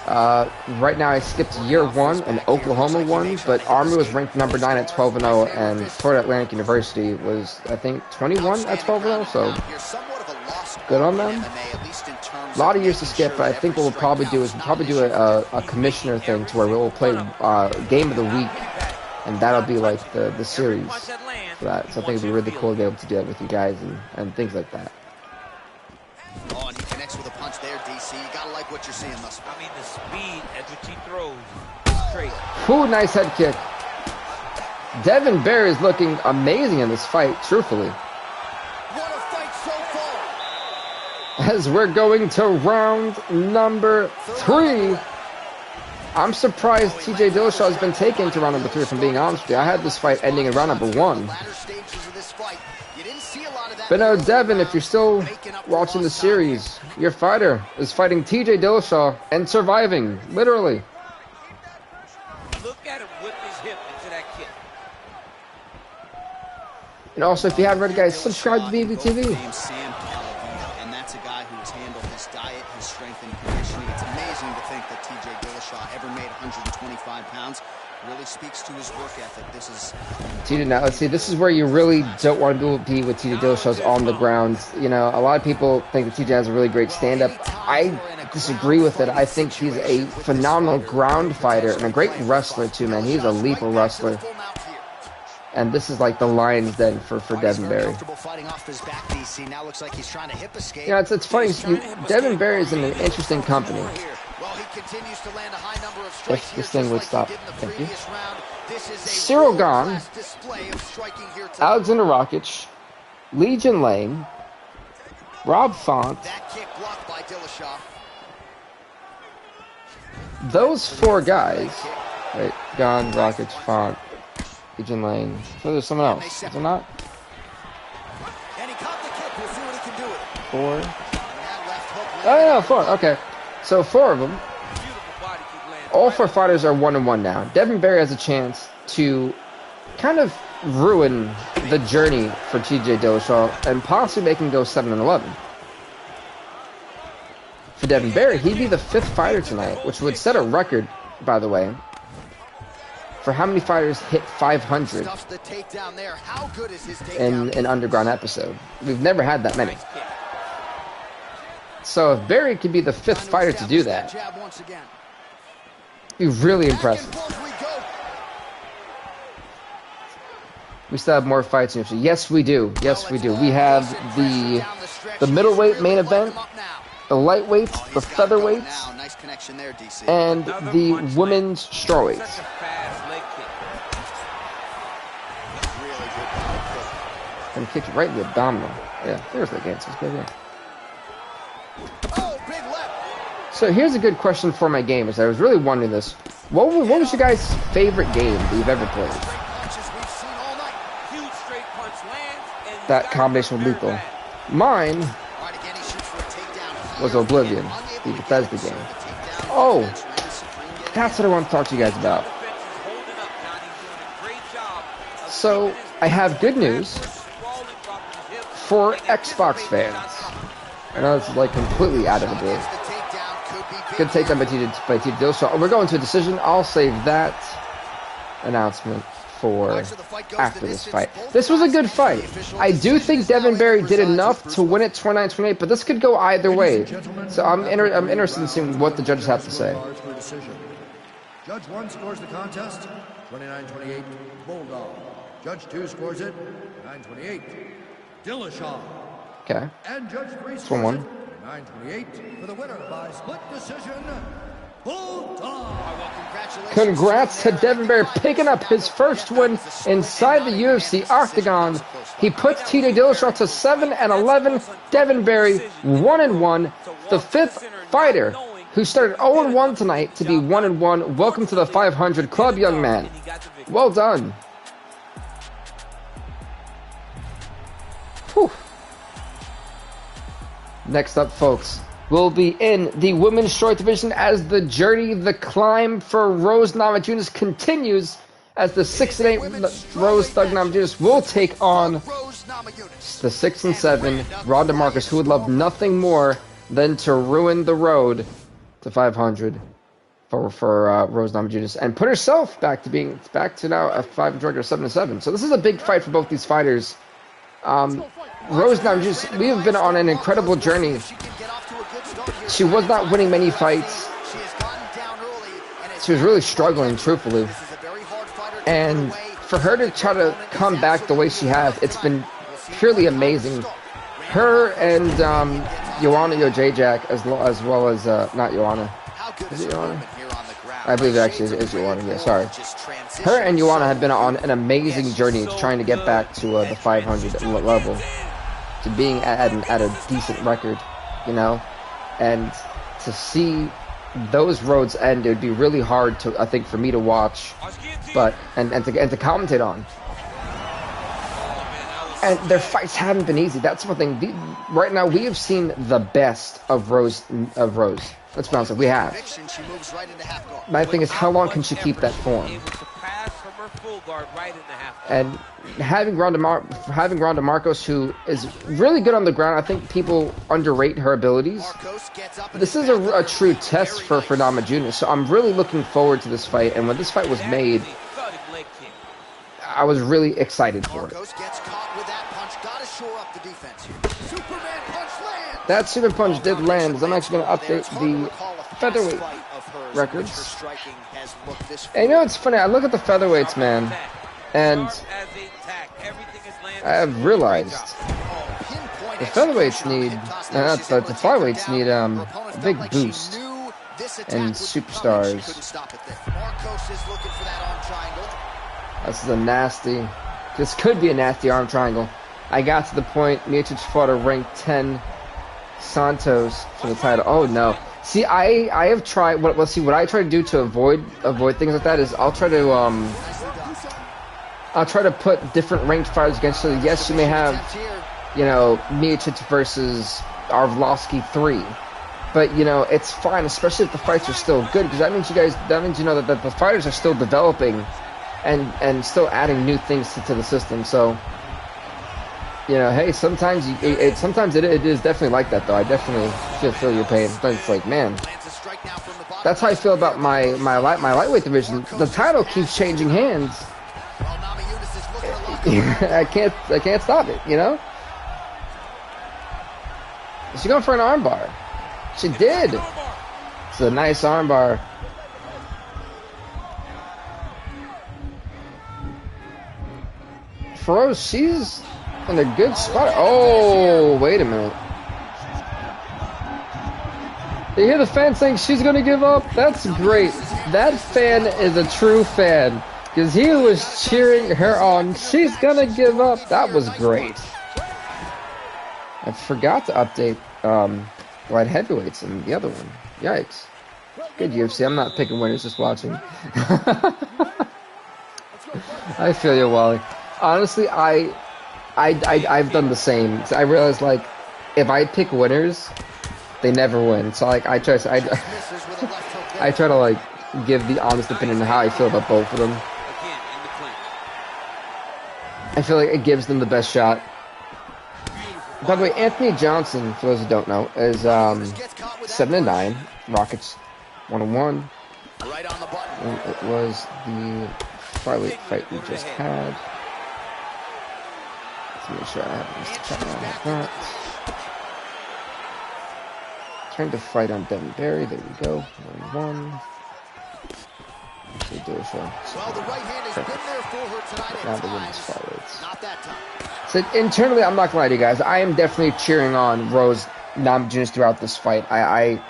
Right now I skipped year 1 and Oklahoma won, but Army was ranked number 9 at 12-0 and Florida Atlantic University was, I think, 21 at 12-0, so good on them. A lot of years to skip, but I think what we'll probably do is a commissioner thing to where we'll play game of the week, and that'll be like the series for that. So I think it'd be really cool to be able to do that with you guys and things like that. Oh, and he connects with a punch there, DC. You gotta like what you're seeing thus far. I mean, the speed at which he throws is crazy. Ooh, nice head kick. Devin Barry is looking amazing in this fight, truthfully. What a fight so far! As we're going to round number 3. I'm surprised TJ Dillashaw has been taken to round number 3, if I'm being honest with you. I had this fight ending in round number 1. But no, Devin, if you're still watching the series, your fighter is fighting TJ Dillashaw and surviving, literally. Look at him whip his hip into that kick. And also, if you haven't already, guys, subscribe to BVTV. And that's a guy who has handled his diet, his strength and conditioning. It's amazing to think that TJ Dillashaw ever made 125 pounds. Really speaks to his work ethic. This is TJ. Now let's see. This is where you really don't want to be with TJ Dillashaw's on the ground. You know, a lot of people think that TJ has a really great stand-up. I disagree with it. I think he's a phenomenal ground fighter and a great wrestler too, man. He's a lethal wrestler. And this is like the lion's den for Devin Barry. Yeah, it's funny. Devin Barry is in an interesting company. If this thing would stop. Thank you. Cyril Gahn, Alexander Rakic, Legion Lane, Rob Font. Those 4 guys. Wait, Gahn, Rakic, Font, Legion Lane. So there's someone else. Is there not? 4. Oh, no, 4. Okay. So 4 of them. All 4 fighters are 1-1 now. Devin Barry has a chance to kind of ruin the journey for TJ Dillashaw and possibly make him go 7-11. For Devin Barry, he'd be the 5th fighter tonight, which would set a record, by the way, for how many fighters hit 500 in an Underground episode. We've never had that many. So if Barry could be the 5th fighter to do that, be really impressive. We still have more fights in UFC. Yes, we do. Yes, we do. We have the middleweight main event, the lightweights, the featherweights, and the women's strawweights. And kicked it right in the abdominal. Yeah, there's the against. Let's go there. Oh, big left. So here's a good question for my gamers. I was really wondering this. What was your guys' favorite game that you've ever played? Punches we've seen all night. Huge straight punch lands, and That combination with lethal. Mine All right, again, he shoots for a takedown was here. Oblivion, the Bethesda game. Oh, that's what I want to talk to you guys about. So, I have good news for Xbox fans. I know it's like completely out of the blue. Good takedown by TJ Dillashaw. We're going to a decision. I'll save that announcement for after this fight. This was a good fight. I do think Devin Berry did enough to win it 29-28, but this could go either way. So I'm interested in seeing what the judges have to say. Judge 1 scores the contest 29-28 Bulldog. Judge 2 scores it 9-28 Dillashaw. Okay. And Judge 3 1-1. scores it 9-28 for the winner by split decision, Bulldog. Congrats to Devin Berry picking up his first win inside the UFC Octagon. He puts TJ Dillashaw to 7-11. Devin Berry 1-1. The fifth fighter who started 0-1 tonight to be 1-1. Welcome to the 500 Club, young man. Well done. Whew. Next up, folks, we'll be in the women's short division as the journey, the climb for Rose Namajunas continues as the 6-8 Rose Thug Namajunas will take on the 6-7 Ronda Marcus, who would love nothing more than to ruin the road to 500 for Rose Namajunas and put herself back to now a 500 record, 7-7. So this is a big fight for both these fighters. Rose Namajunas, we have been on an incredible journey. She was not winning many fights. She was really struggling, truthfully. And for her to try to come back the way she has, it's been purely amazing. Her and Joanna Jędrzejczyk, as well as not Joanna. Is it Joanna? I believe it actually is Joanna. Yeah, sorry. Her and Joanna have been on an amazing journey trying to get back to the 500 level, to being at a decent record, you know. And to see those roads end, it would be really hard to, I think, for me to watch, but and to commentate on. And their fights haven't been easy. That's one thing. Right now, we have seen the best of Rose. Let's be honest, we have. My thing is, how long can she keep that form? And having Ronda Marcos, who is really good on the ground, I think people underrate her abilities. This is a true test for Namajunas, so I'm really looking forward to this fight. And when this fight was made, I was really excited for it. That super punch did land, as I'm actually going to update the featherweight records. And you know, it's funny, I look at the featherweights, man, and I have realized the featherweights need, the flyweights need a big boost and superstars. This is a nasty, this could be a nasty arm triangle. I got to the point, Miocic fought a ranked 10 Santos for the title. Oh no. See, I have tried, let's see, what I try to do to avoid things like that is I'll try to put different ranked fighters against her. Yes, you may have, you know, Miocic versus Arlovsky 3. But, you know, it's fine, especially if the fights are still good, because that means you know that the fighters are still developing and still adding new things to the system. So, you know, hey, sometimes it is definitely like that, though. I definitely feel your pain. But it's like, man, that's how I feel about my lightweight division. The title keeps changing hands. I can't stop it, you know. She's going for an armbar. She did. It's a nice armbar. Rose, she's in a good spot. Oh, wait a minute. You hear the fan saying she's going to give up? That's great. That fan is a true fan. Because he was cheering her on. She's gonna give up. That was great. I forgot to update light heavyweights in the other one. Yikes. Good UFC. I'm not picking winners, just watching. I feel you, Wally. Honestly, I've done the same. So I realized, like, if I pick winners, they never win. So like I try to like give the honest opinion of how I feel about both of them. I feel like it gives them the best shot. By the way, Anthony Johnson, for those who don't know, is 7-9. Rockets 1-1. And it was the flyweight fight we just had. Let's make sure I have this check on that. Trying to fight on Devin Berry. There we go. 1-1. Well, the right hand has been there for her tonight. Now the women's flyweights. Not that time. So internally, I'm not gonna lie to you guys. I am definitely cheering on Rose Namajunas throughout this fight. I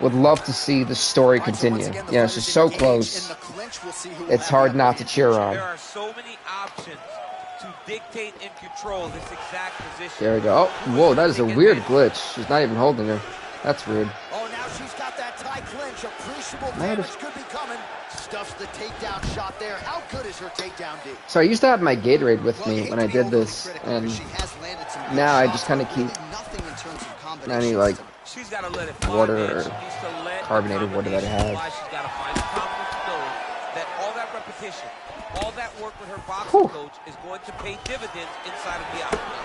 would love to see the story continue. You know, she's so close. It's hard not to cheer on. There are so many options to dictate and control this exact position. There we go. Oh, whoa, that is a weird glitch. She's not even holding her. That's weird. Oh, now she's got that tie clinch. Appreciable damage could be coming. Stuffs the takedown shot there. How good is her takedown, D? So I used to have my Gatorade with me when I did this, and now I just kind of keep any like water or carbonated water that I have. She's got to find the confidence to know that all that repetition, all that work with her boxing coach is going to pay dividends inside of the octagon.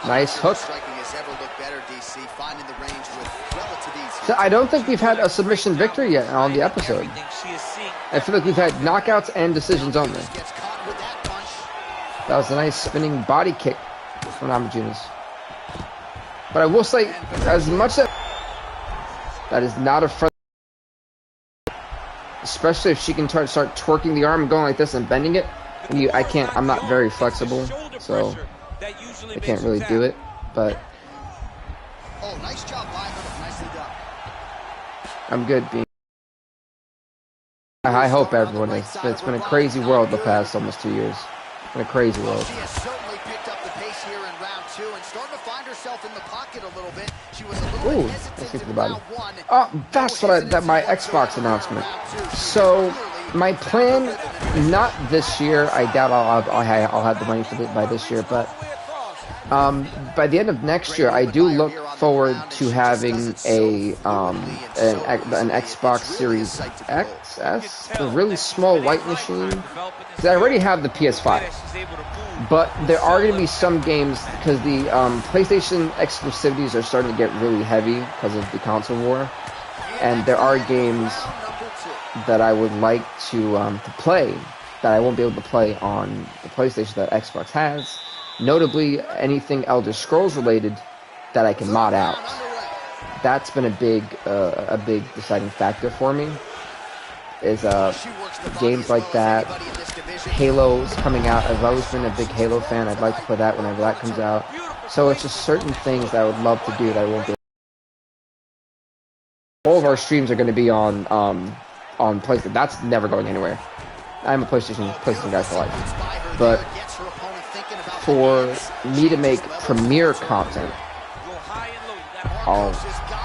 Nice hook. Striking has ever looked better, DC, finding the range with relative ease. So I don't think we've had a submission victory yet on the episode. I feel like we've had knockouts and decisions only. That was a nice spinning body kick from Namajunas. But I will say, as much as that is not a front, especially if she can try to start twerking the arm and going like this and bending it. I'm not very flexible, so I can't really do it, but nice job by her. Nicely done. I'm good being. I hope everyone is. It's been a crazy world the past almost 2 years. It's been a crazy world. She has certainly picked up the pace here in round 2 and starting to find herself in the pocket a little bit. She was a little hesitant in round 1. Oh, that's what my Xbox announcement. So my plan, not this year. I doubt I'll have the money for by this year, but by the end of next year, I do look forward to having an Xbox Series XS, the really small white machine. Because I already have the PS5, but there are going to be some games because the PlayStation exclusivities are starting to get really heavy because of the console war, and there are games that I would like to play that I won't be able to play on the PlayStation that Xbox has. Notably, anything Elder Scrolls related that I can mod out. That's been a big deciding factor for me. Is games like that. Halo's coming out. I've always been a big Halo fan. I'd like to play that whenever that comes out. So it's just certain things that I would love to do that I won't be. All of our streams are going to be on PlayStation. That's never going anywhere. I'm a PlayStation guy for life. But for me to make premiere content, I'll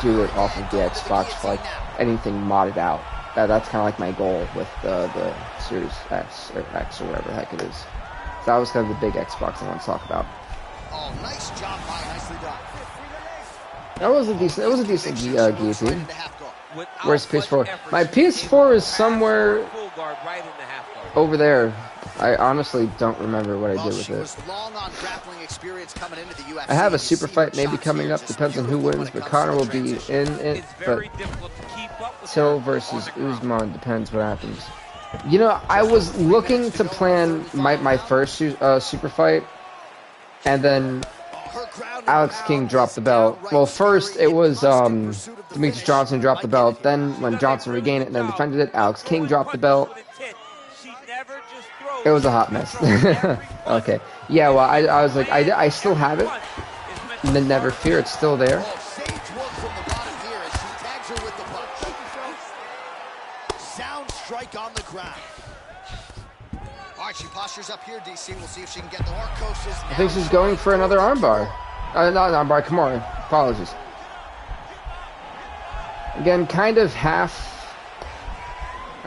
do it off of the Xbox for like anything modded out. That's kind of like my goal with the Series S or X or whatever the heck it is. So that was kind of the big Xbox I want to talk about. Oh, nice job, nicely done. That was a decent guillotine. Where's PS4? My PS4 is somewhere over there. I honestly don't remember what I did with it. I have a super fight maybe coming up, depends on who wins, but Conor will be in it, but Till versus Usman depends what happens. You know, I was looking to plan my first super fight, and then Alex King dropped the belt. Well, first it was Demetrius Johnson dropped the belt, then when Johnson regained it and then defended it, Alex King dropped the belt. It was a hot mess. Okay. Yeah, well, I was like, I still have it. And then never fear, it's still there. Sound strike on the ground. All right, she postures up here, DC. We'll see if she can get the Marcos. I think she's going for another armbar. Not an armbar, Kimura. Apologies. Again, kind of a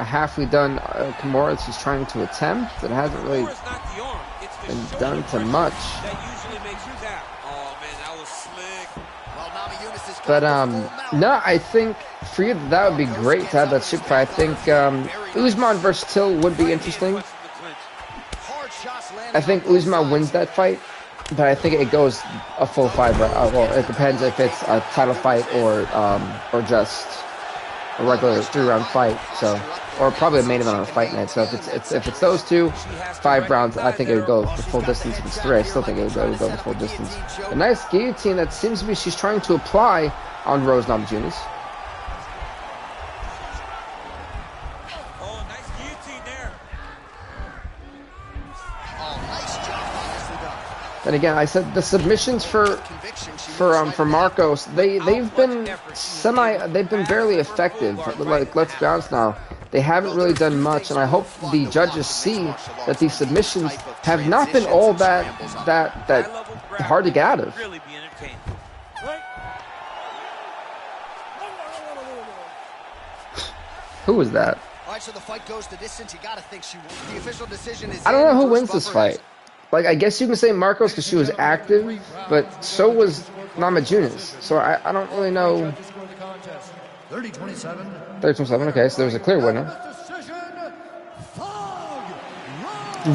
halfway done Kimura she's trying to attempt. It hasn't really been done to much. But no, I think for you that would be great to have that super fight. I think Usman versus Till would be interesting. I think Usman wins that fight, but I think it goes a full 5 round. Well, it depends if it's a title fight or just a regular 3-round fight. So, or probably a main event on a fight night. So if it's those two, 5 rounds, I think it would go the full distance. If it's 3, I still think it would go the full distance. A nice guillotine that seems to be she's trying to apply on Rose Namajunas. Oh, nice guillotine there. Oh, nice job, nicely done. And again, I said the submissions for Marcos, they've been barely effective. Like, let's be honest now, they haven't really done much, and I hope the judges see that these submissions have not been all that hard to get out of. Who was that? All right, so the fight goes the distance. You gotta think she won. The official decision is. I don't know who wins this fight. Like, I guess you can say Marcos because she was active, but so was Namajunas. So I don't really know. 30-27. 30-27. Okay, so there was a clear winner.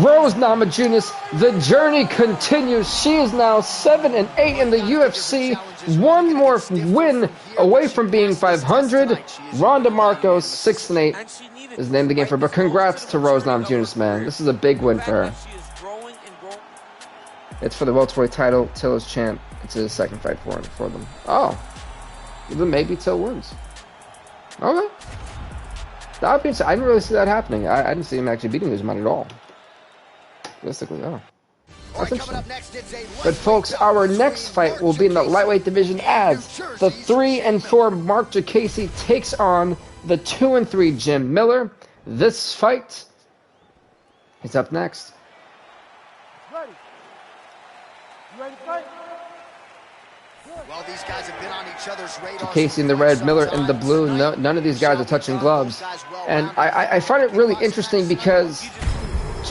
Rose Namajunas, the journey continues. She is now 7-8 in the UFC. One more win away from being 500. Ronda Marcos, 6-8, is the name of the game for her. But congrats to Rose Namajunas, man. This is a big win for her. It's for the welterweight title. Till is champ. It's his second fight for them. Oh, even maybe Till wins. Okay. That would be, I didn't really see that happening. I didn't see him actually beating Usman at all. Realistically, oh. That's interesting. But folks, our next fight will be in the lightweight division as the 3-4 Mark Jacasey takes on the 2-3 Jim Miller. This fight is up next. Ready? You ready to fight? Well, these guys have been on each other's radar. Jacasey in the red, Miller in the blue. No, none of these guys are touching gloves. And I find it really interesting because,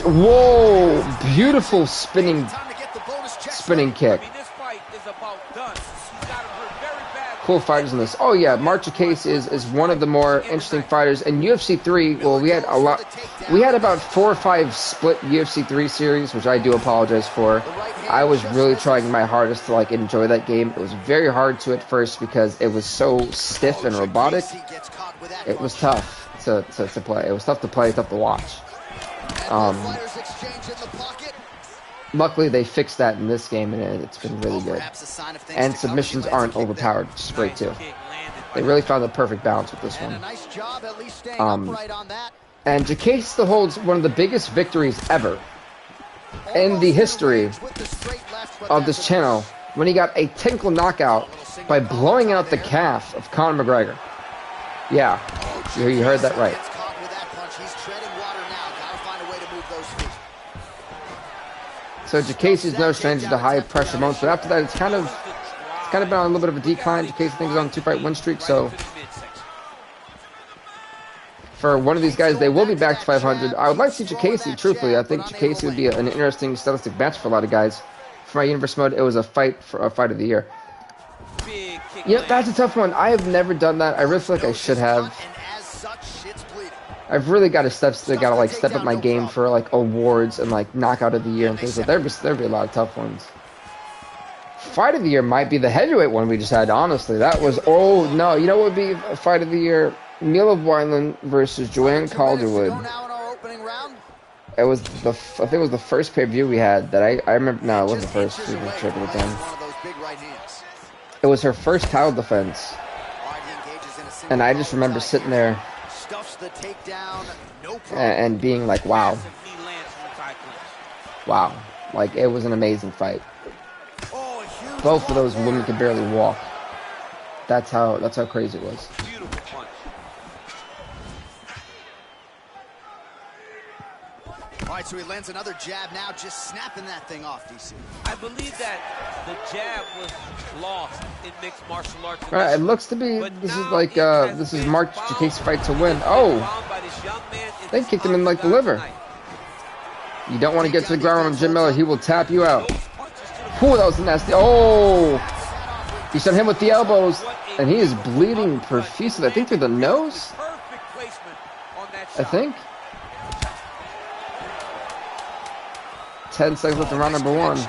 whoa, beautiful spinning kick. Cool fighters in this. Oh yeah, Mark Jacasey is one of the more interesting fighters. And UFC 3, well, we had about 4 or 5 split UFC 3 series, which I do apologize for. I was really trying my hardest to enjoy that game. It was very hard to at first because it was so stiff and robotic. It was tough to play. It was tough to play, tough to watch. Luckily, they fixed that in this game, and it's been really good. And submissions aren't overpowered, which is great, too. They really found the perfect balance with this one. And Jacasey still holds one of the biggest victories ever in the history of this channel when he got a technical knockout by blowing out the calf of Conor McGregor. Yeah, you heard that right. So Jacasey's no stranger to high pressure moments, but after that it's kind of been on a little bit of a decline. Jacasey thinks on a 2-fight win streak, so for one of these guys, they will be back to 500. I would like to see Jacasey, truthfully. I think Jacasey would be an interesting stylistic match for a lot of guys. For my universe mode, it was a fight of the year. Yeah, that's a tough one. I have never done that. I really feel like I should have. I've really got to step up my game for awards and knockout of the year and things like that. There'd be a lot of tough ones. Fight of the year might be the heavyweight one we just had. Honestly, that was you know what would be a fight of the year? Mila Wineland versus Joanne Calderwood. It was I think it was the first pay-per-view we had that I remember. No, it wasn't the first. We were checking it down. It was her first title defense, and I just remember sitting there and being like, wow, it was an amazing fight. Both of those women could barely walk. That's how crazy it was. All All right, so he lands another jab now, just snapping that thing off, DC. I believe that the jab was lost in mixed martial arts. All right, it looks to be, this is like, this is Mark Jacase's fight to win. Oh! They kicked him in like the liver. You don't want to get to the ground on Jim Miller. He will tap you out. Ooh, that was nasty. Oh! He shot him with the elbows, and he is bleeding profusely. I think through the nose? I think. 10 seconds left in round number 1. The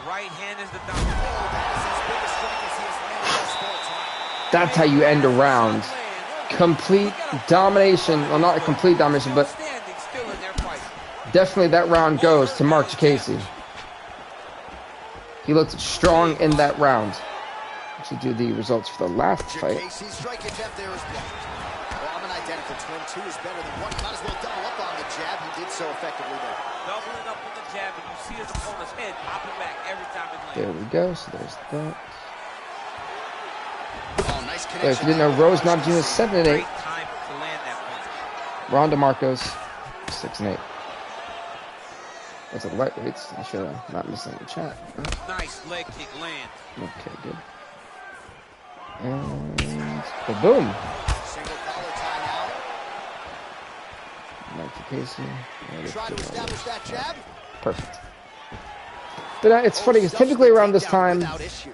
right hand is the dominant. That's how you end a round. Complete domination. Well, not a complete domination, but definitely that round goes to Mark Jacase. He looked strong in that round. To do the results for the last fight. Jacase's strike attempt there is blocked. Well, I'm an identical twin. 2 is better than 1. Might as well double up on the jab. He did so effectively there. Doubling up on the jab, and you see his opponent's head popping back every time it lands. There we go. So there's that. Oh, nice connection. If you didn't know, Rose Namajunas 7-8. Great time to land that punch. Ronda Marcos 6-8. What's it, lightweights? I should have not missed in the chat. Nice leg kick land. Okay, good. And boom. Single collar tie now. Mark Jacase. Try to establish that jab. Perfect. But it's funny because typically around this time,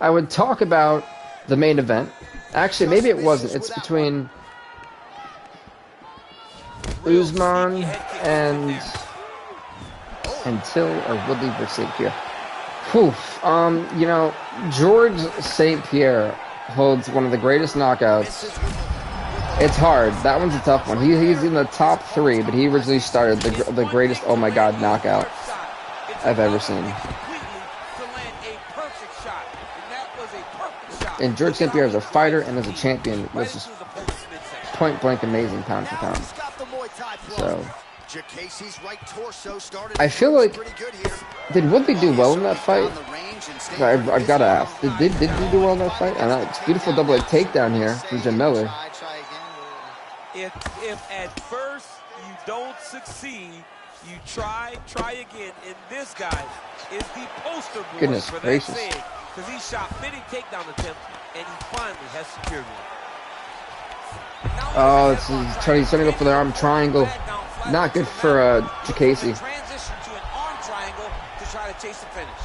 I would talk about the main event. Actually, maybe it wasn't. It's between Usman and Till or Woodley versus St. Pierre. Whew. You know, George St. Pierre holds one of the greatest knockouts. It's hard. That one's a tough one. He's in the top 3, but he originally started the greatest oh my god knockout I've ever seen. And George St. Pierre as a fighter and as a champion was just point blank amazing pound for pound. So I feel like, did Woodley do well in that fight? I've got to ask. Did he do well in that fight? And it's beautiful double leg takedown here from Jim Miller. If at first you don't succeed, you try again. And this guy is the poster boy Goodness for gracious. that saying. Because he shot many takedown attempts, and he finally has secured one. Oh, he's trying to go for the arm triangle. Not good for Jacase. Transition to an arm triangle to try to chase the finish.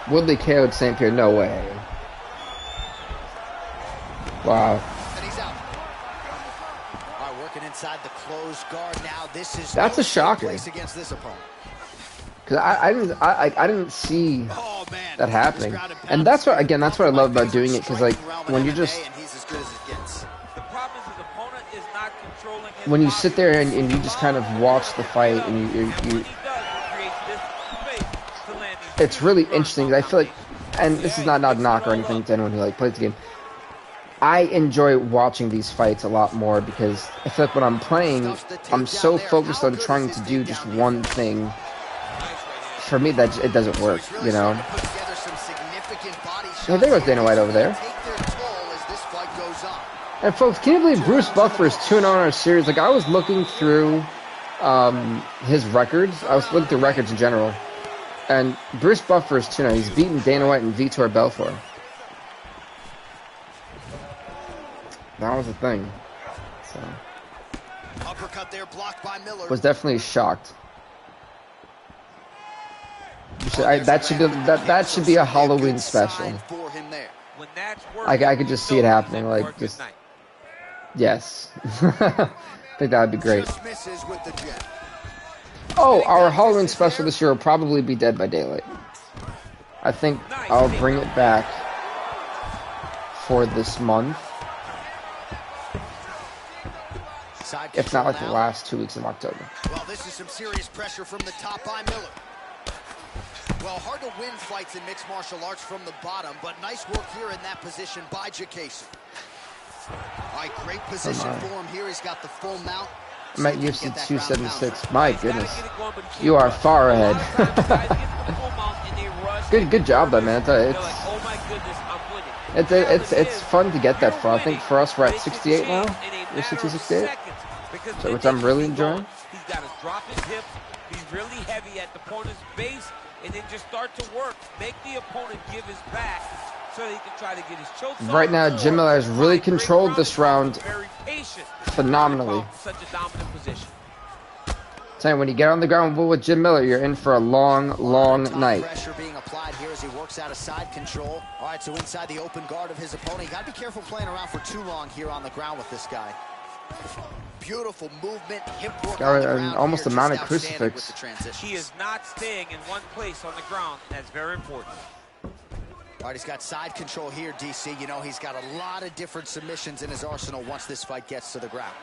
Woodley KO'd St. Pierre. No way. Wow. And he's out. All right, working inside the closed guard now. This is That's a shocker. against this opponent. Because I didn't see that happening. And that's what, again, that's what I love about doing it. Because, like, when you just... When you sit there and you just kind of watch the fight and you it's really interesting. I feel like, and this is not a knock or anything to anyone who like plays the game. I enjoy watching these fights a lot more because I feel like when I'm playing, I'm so focused on trying to do just one thing. For me, that it doesn't work, you know. Well, there goes Dana White over there. And folks, can you believe Bruce Buffer is 2-0 in our series? Like, I was looking through his records. I was looking through records in general. And Bruce Buffer is 2-0. He's beaten Dana White and Vitor Belfort. That was the thing. So, uppercut there blocked by Miller. Was definitely shocked. That should be a Halloween special. I could just see it happening. Like, just... Yes. I think that would be great. Oh, our Halloween special this year will probably be Dead by Daylight. I think I'll bring it back for this month. If not like the last 2 weeks of October. Well, this is some serious pressure from the top by Miller. Well, hard to win fights in mixed martial arts from the bottom, but nice work here in that position by Jacase. All right, great position for him here. He's got the full mount. I'm at UFC 276. My goodness. You are far ahead. Good job, though, man. It's fun to get that far. I think for us, we're at 68 now. UFC 268. Because So, then which they I'm can really keep enjoying. going. He's got to drop his hips, be really heavy at the opponent's base, and then just start to work. Make the opponent give his back so that he can try to get his chokes Right off, now, Jim Miller has really find great controlled ground this control, round very patient, phenomenally. such a dominant position. Saying when you get on the ground with Jim Miller, you're in for a long, long night. Pressure being applied here as he works out of side control. All right, so inside the open guard of his opponent. You got to be careful playing around for too long here on the ground with this guy. Beautiful movement, hip work on the ground almost here, a mounted just outstanding with crucifix. the transitions. He is not staying in one place on the ground, and that's very important. All right, he's got side control here, DC. You know, he's got a lot of different submissions in his arsenal once this fight gets to the ground.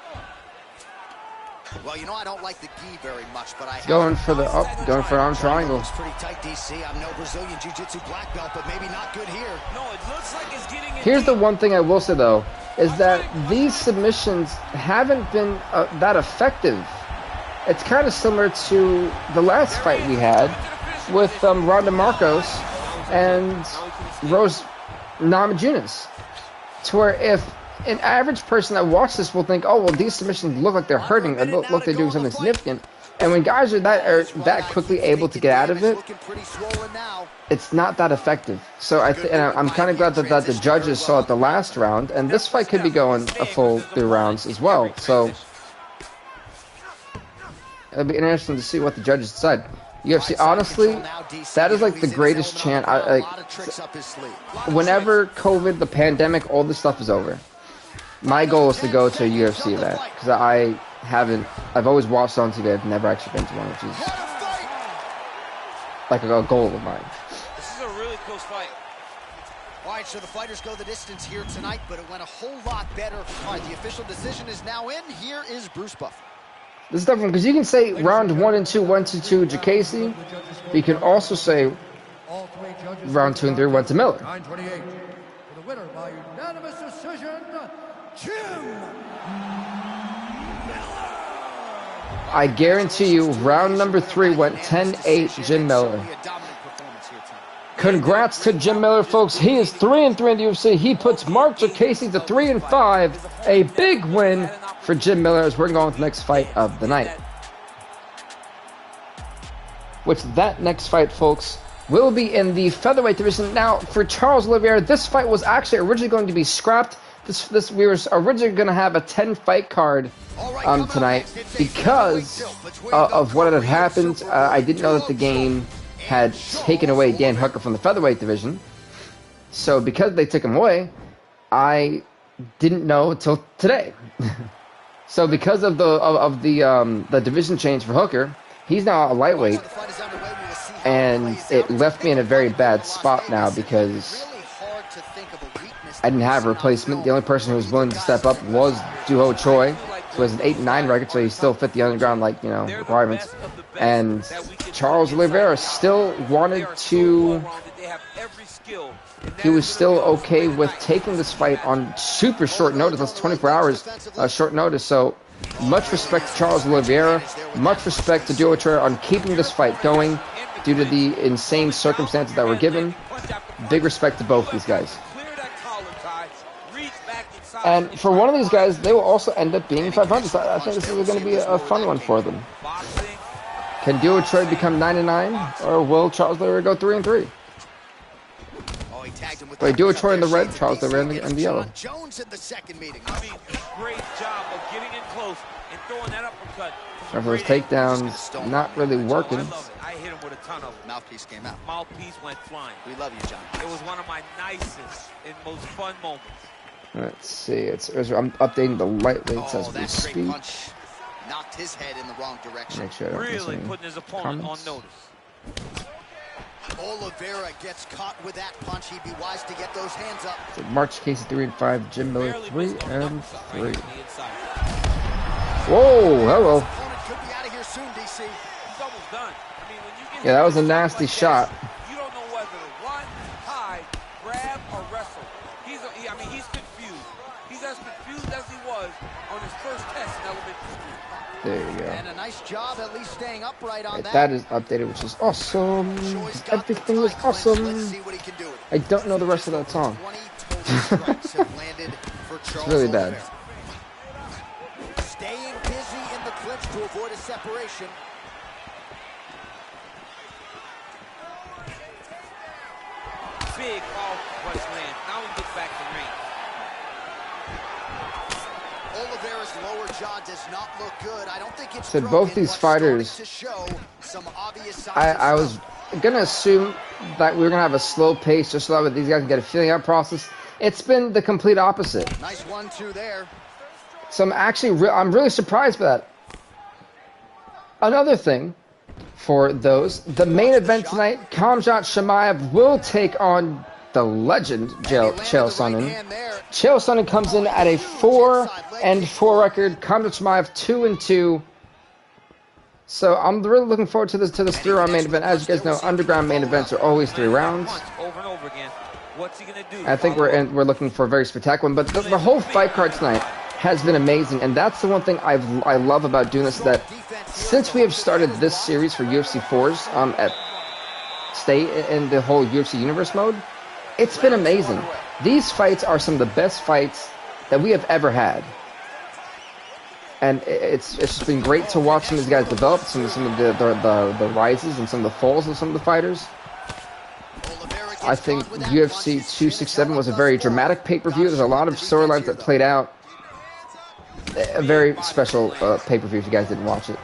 Well, you know, I don't like the gi very much, but I Going for the going for an arm triangle. Looks pretty tight, DC. I'm no Brazilian Jiu-Jitsu black belt, but maybe not good here. No, it looks like it's getting in Here's the deep. one thing I will say though, is that these submissions haven't been that effective. It's kind of similar to the last fight we had with Ronda Marcos and Rose Namajunas, to where if an average person that watches this will think, oh well, these submissions look like they're hurting, or look they're doing something significant, and when guys are that quickly able to get out of it, it's not that effective. So I'm kind of glad that the judges saw it the last round, and this fight could be going a full 3 rounds as well. So it'll be interesting to see what the judges decide. UFC, honestly, that is like the greatest chant. Whenever COVID, the pandemic, all this stuff is over, my goal is to go to a UFC event, because I've always watched on TV, I've never actually been to one, which is like a goal of mine. This is a really close fight. All right, so the fighters go the distance here tonight, but it went a whole lot better. All right, the official decision is now in. Here is Bruce Buffer. This is tough one, because you can say round 1 and 2, 1-2, Jacasey, but you can also say round 2 and 3, 1 to Miller. 928. For the winner by unanimous decision, Jim. I guarantee you, round number 3 went 10-8 Jim Miller. Congrats to Jim Miller, folks. He is 3-3 in the UFC. He puts Mark Jacasey to 3-5. A big win for Jim Miller as we're going with the next fight of the night. Which that next fight, folks, will be in the featherweight division. Now, for Charles Oliveira, this fight was actually originally going to be scrapped. We were originally going to have a 10-fight card tonight because of what had happened. I didn't know that the game had taken away Dan Hooker from the featherweight division. So because they took him away, I didn't know until today. So because of the division change for Hooker, he's now a lightweight, and it left me in a very bad spot now because I didn't have a replacement. The only person who was willing to step up was Duho Choi, who has an 8-9 record, so he still fit the underground requirements. And Charles Oliveira still wanted to. He was still okay with taking this fight on super short notice. That's 24 hours short notice. So much respect to Charles Oliveira. Much respect to Duho Choi on keeping this fight going due to the insane circumstances that were given. Big respect to both these guys. And for one of these guys, they will also end up being 500. So I think this is going to be a fun one for them. Can Duho Choi become 9-9, or will Charles Oliveira go 3-3? Wait, Duho Choi in the red, Charles Oliveira in the yellow. Jones in the second meeting. I mean, great job of getting in close and throwing that uppercut. For those takedowns, not really working. I love it. I hit him with a ton of them. Mouthpiece came out. Mouthpiece went flying. We love you, John. It was one of my nicest and most fun moments. Let's see. I'm updating the lightweights as we that straight speak. punch knocked his head in the wrong direction. Make sure I don't miss Really any putting his opponent comments. on notice. Oliveira gets caught with that punch. He'd be wise to get those hands up. So Mark Jacasey 3-5, Jim Miller 3-3. Whoa, hello. Opponent could be out of here soon, DC. He's almost done. I mean, when you get Yeah, that was a nasty shot. You don't know whether to run, hide, grab, or wrestle. He's confused. He's as confused as he was on his first test in elementary school. There you go. And a nice job at least staying upright on that. That is updated, which is awesome. Everything is awesome. Let's see what he can do. I don't know the rest of that song. 20 total strikes have landed for Charles It's really bad. Oliveira. Staying busy clinch to avoid a separation. Big off punch land. Now he gets back to ring. Oliveira's lower jaw does not look good. I don't think it's So both these fighters, to show some obvious signs I was gonna assume that we were gonna have a slow pace just so that these guys can get a feeling out process. It's been the complete opposite. Nice 1-2 there. So I'm really surprised by that. Another thing for those, the main event tonight, Khamzat Chimaev will take on the legend Chael Sonnen. Chael Sonnen comes in at a 4-4 record. Khamzat Chimaev 2-2. So I'm really looking forward to this 3-round main event. As you guys know, underground main events are always 3 rounds. Over and over again. What's he gonna do? I think we're looking for a very spectacular one. But the whole fight card tonight has been amazing, and that's the one thing I love about doing this, that since we have started this series for UFC 4s at State in the whole UFC Universe mode, it's been amazing. These fights are some of the best fights that we have ever had. And it's just been great to watch some of these guys develop, some of the rises and some of the falls of some of the fighters. I think UFC 267 was a very dramatic pay-per-view. There's a lot of storylines that played out. A very special pay-per-view if you guys didn't watch it.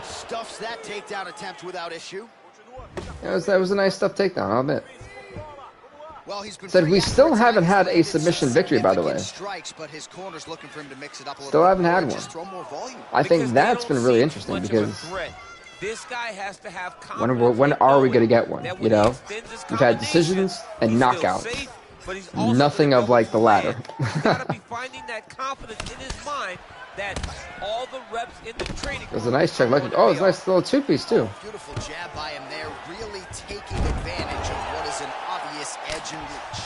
Stuffs that takedown attempt without issue. That was a nice stuff takedown, I'll admit. Well, he's been Said we still haven't had a submission victory, by the way. Still haven't had one. I think that's been really interesting because this guy has to have when are we going to get one? You know, we've had decisions and knockouts. Nothing of like the latter. Gotta be finding that confidence in his mind that all the reps in the training. There's a nice check. Oh, it's a nice little 2-piece too. Beautiful jab by him there, really taking advantage of what is an obvious edge and reach.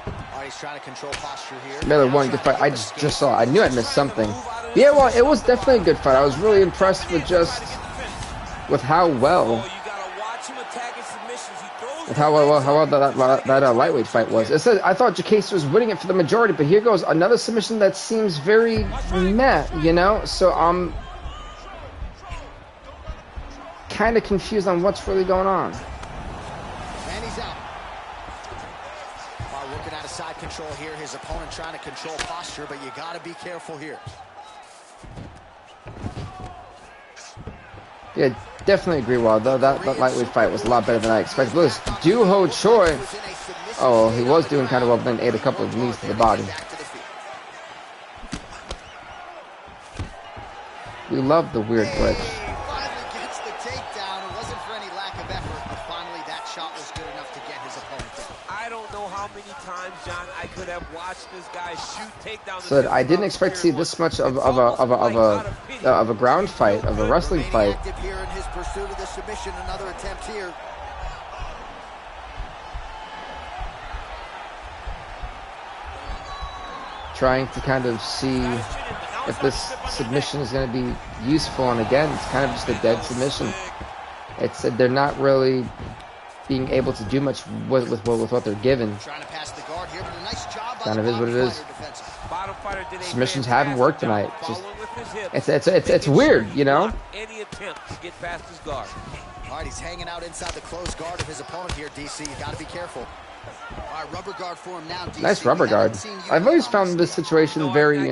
All right, he's trying to control posture here. Another one good fight. I just saw. I knew I'd missed something. Yeah, well, it was definitely a good fight. I was really impressed with with how well. With how well that lightweight fight was. It said I thought Jacase was winning it for the majority, but here goes another submission that seems very meh, you know. So I'm kind of confused on what's really going on. And he's out. While looking at a side control here, his opponent trying to control posture, but you got to be careful here. Yeah, definitely agree. Well, though that lightweight fight was a lot better than I expected. But this Doo-Ho Choi, oh, he was doing kind of well, but then ate a couple of knees to the body. We love the weird glitch. Finally gets the takedown. It wasn't for any lack of effort, but finally that shot was good enough to get his opponent down. I don't know how many times, John, I could have watched this guy shoot takedowns. So I didn't expect to see this much of a ground fight, of a wrestling fight. Here in his pursuit of the submission, another attempt here. Trying to kind of see if this submission is going to be useful, and again, it's kind of just a dead submission. It's they're not really being able to do much with what they're given. Kind of is what it is. Submissions haven't worked tonight. It's weird, you know. Any attempt to get past his guard. All right, he's hanging out inside the closed guard of his opponent here, DC. You got to be careful. All right, rubber guard for him now, DC. Nice rubber guard. I've always found this situation very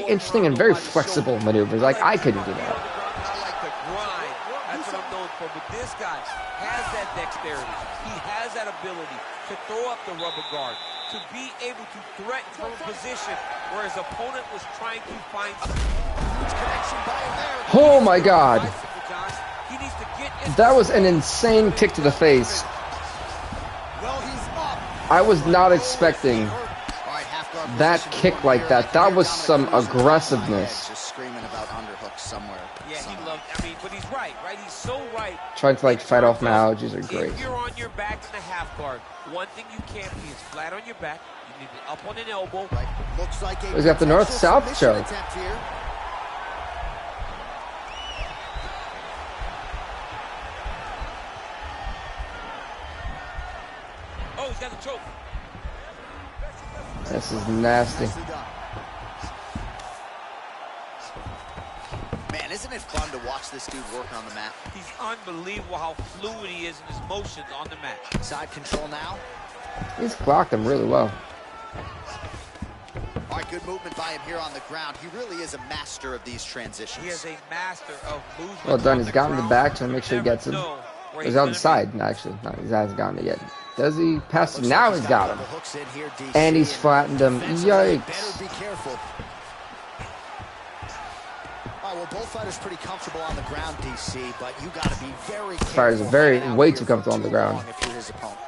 interesting and very flexible maneuvers. Like I couldn't do that. That's what I'm known for. But this guy has that dexterity. He has that ability to throw up the rubber guard, to be able to threaten from a position where his opponent was trying to find connection by him there. Oh my God. That was an insane kick to the face. I was not expecting that kick like that. That was some aggressiveness. Just screaming about underhooks somewhere. Yeah, he loved. I mean, but he's right. He's so right. Trying to like fight off my allergies are great. If you're on your back in the half guard, one thing you can't be is flat on your back. You need to be up on an elbow. Right. Looks like he's got the north-south choke. Oh, he's got the choke. This is nasty. it fun to watch this dude work on the mat? He's unbelievable how fluid he is in his motions on the mat. Side control now. He's clocked him really well. All right, good movement by him here on the ground. He really is a master of these transitions. He is a master of movement. Well done. He's gotten the back, trying to make sure he gets him. He's on the side, actually. No, he hasn't gotten it yet. Does he pass it? Now he's got him. And he's flattened him. Yikes. Better be careful. All right, well, both fighters pretty comfortable on the ground, DC, but you got to be very careful. Fighters are way too comfortable on the ground. If you're his opponent.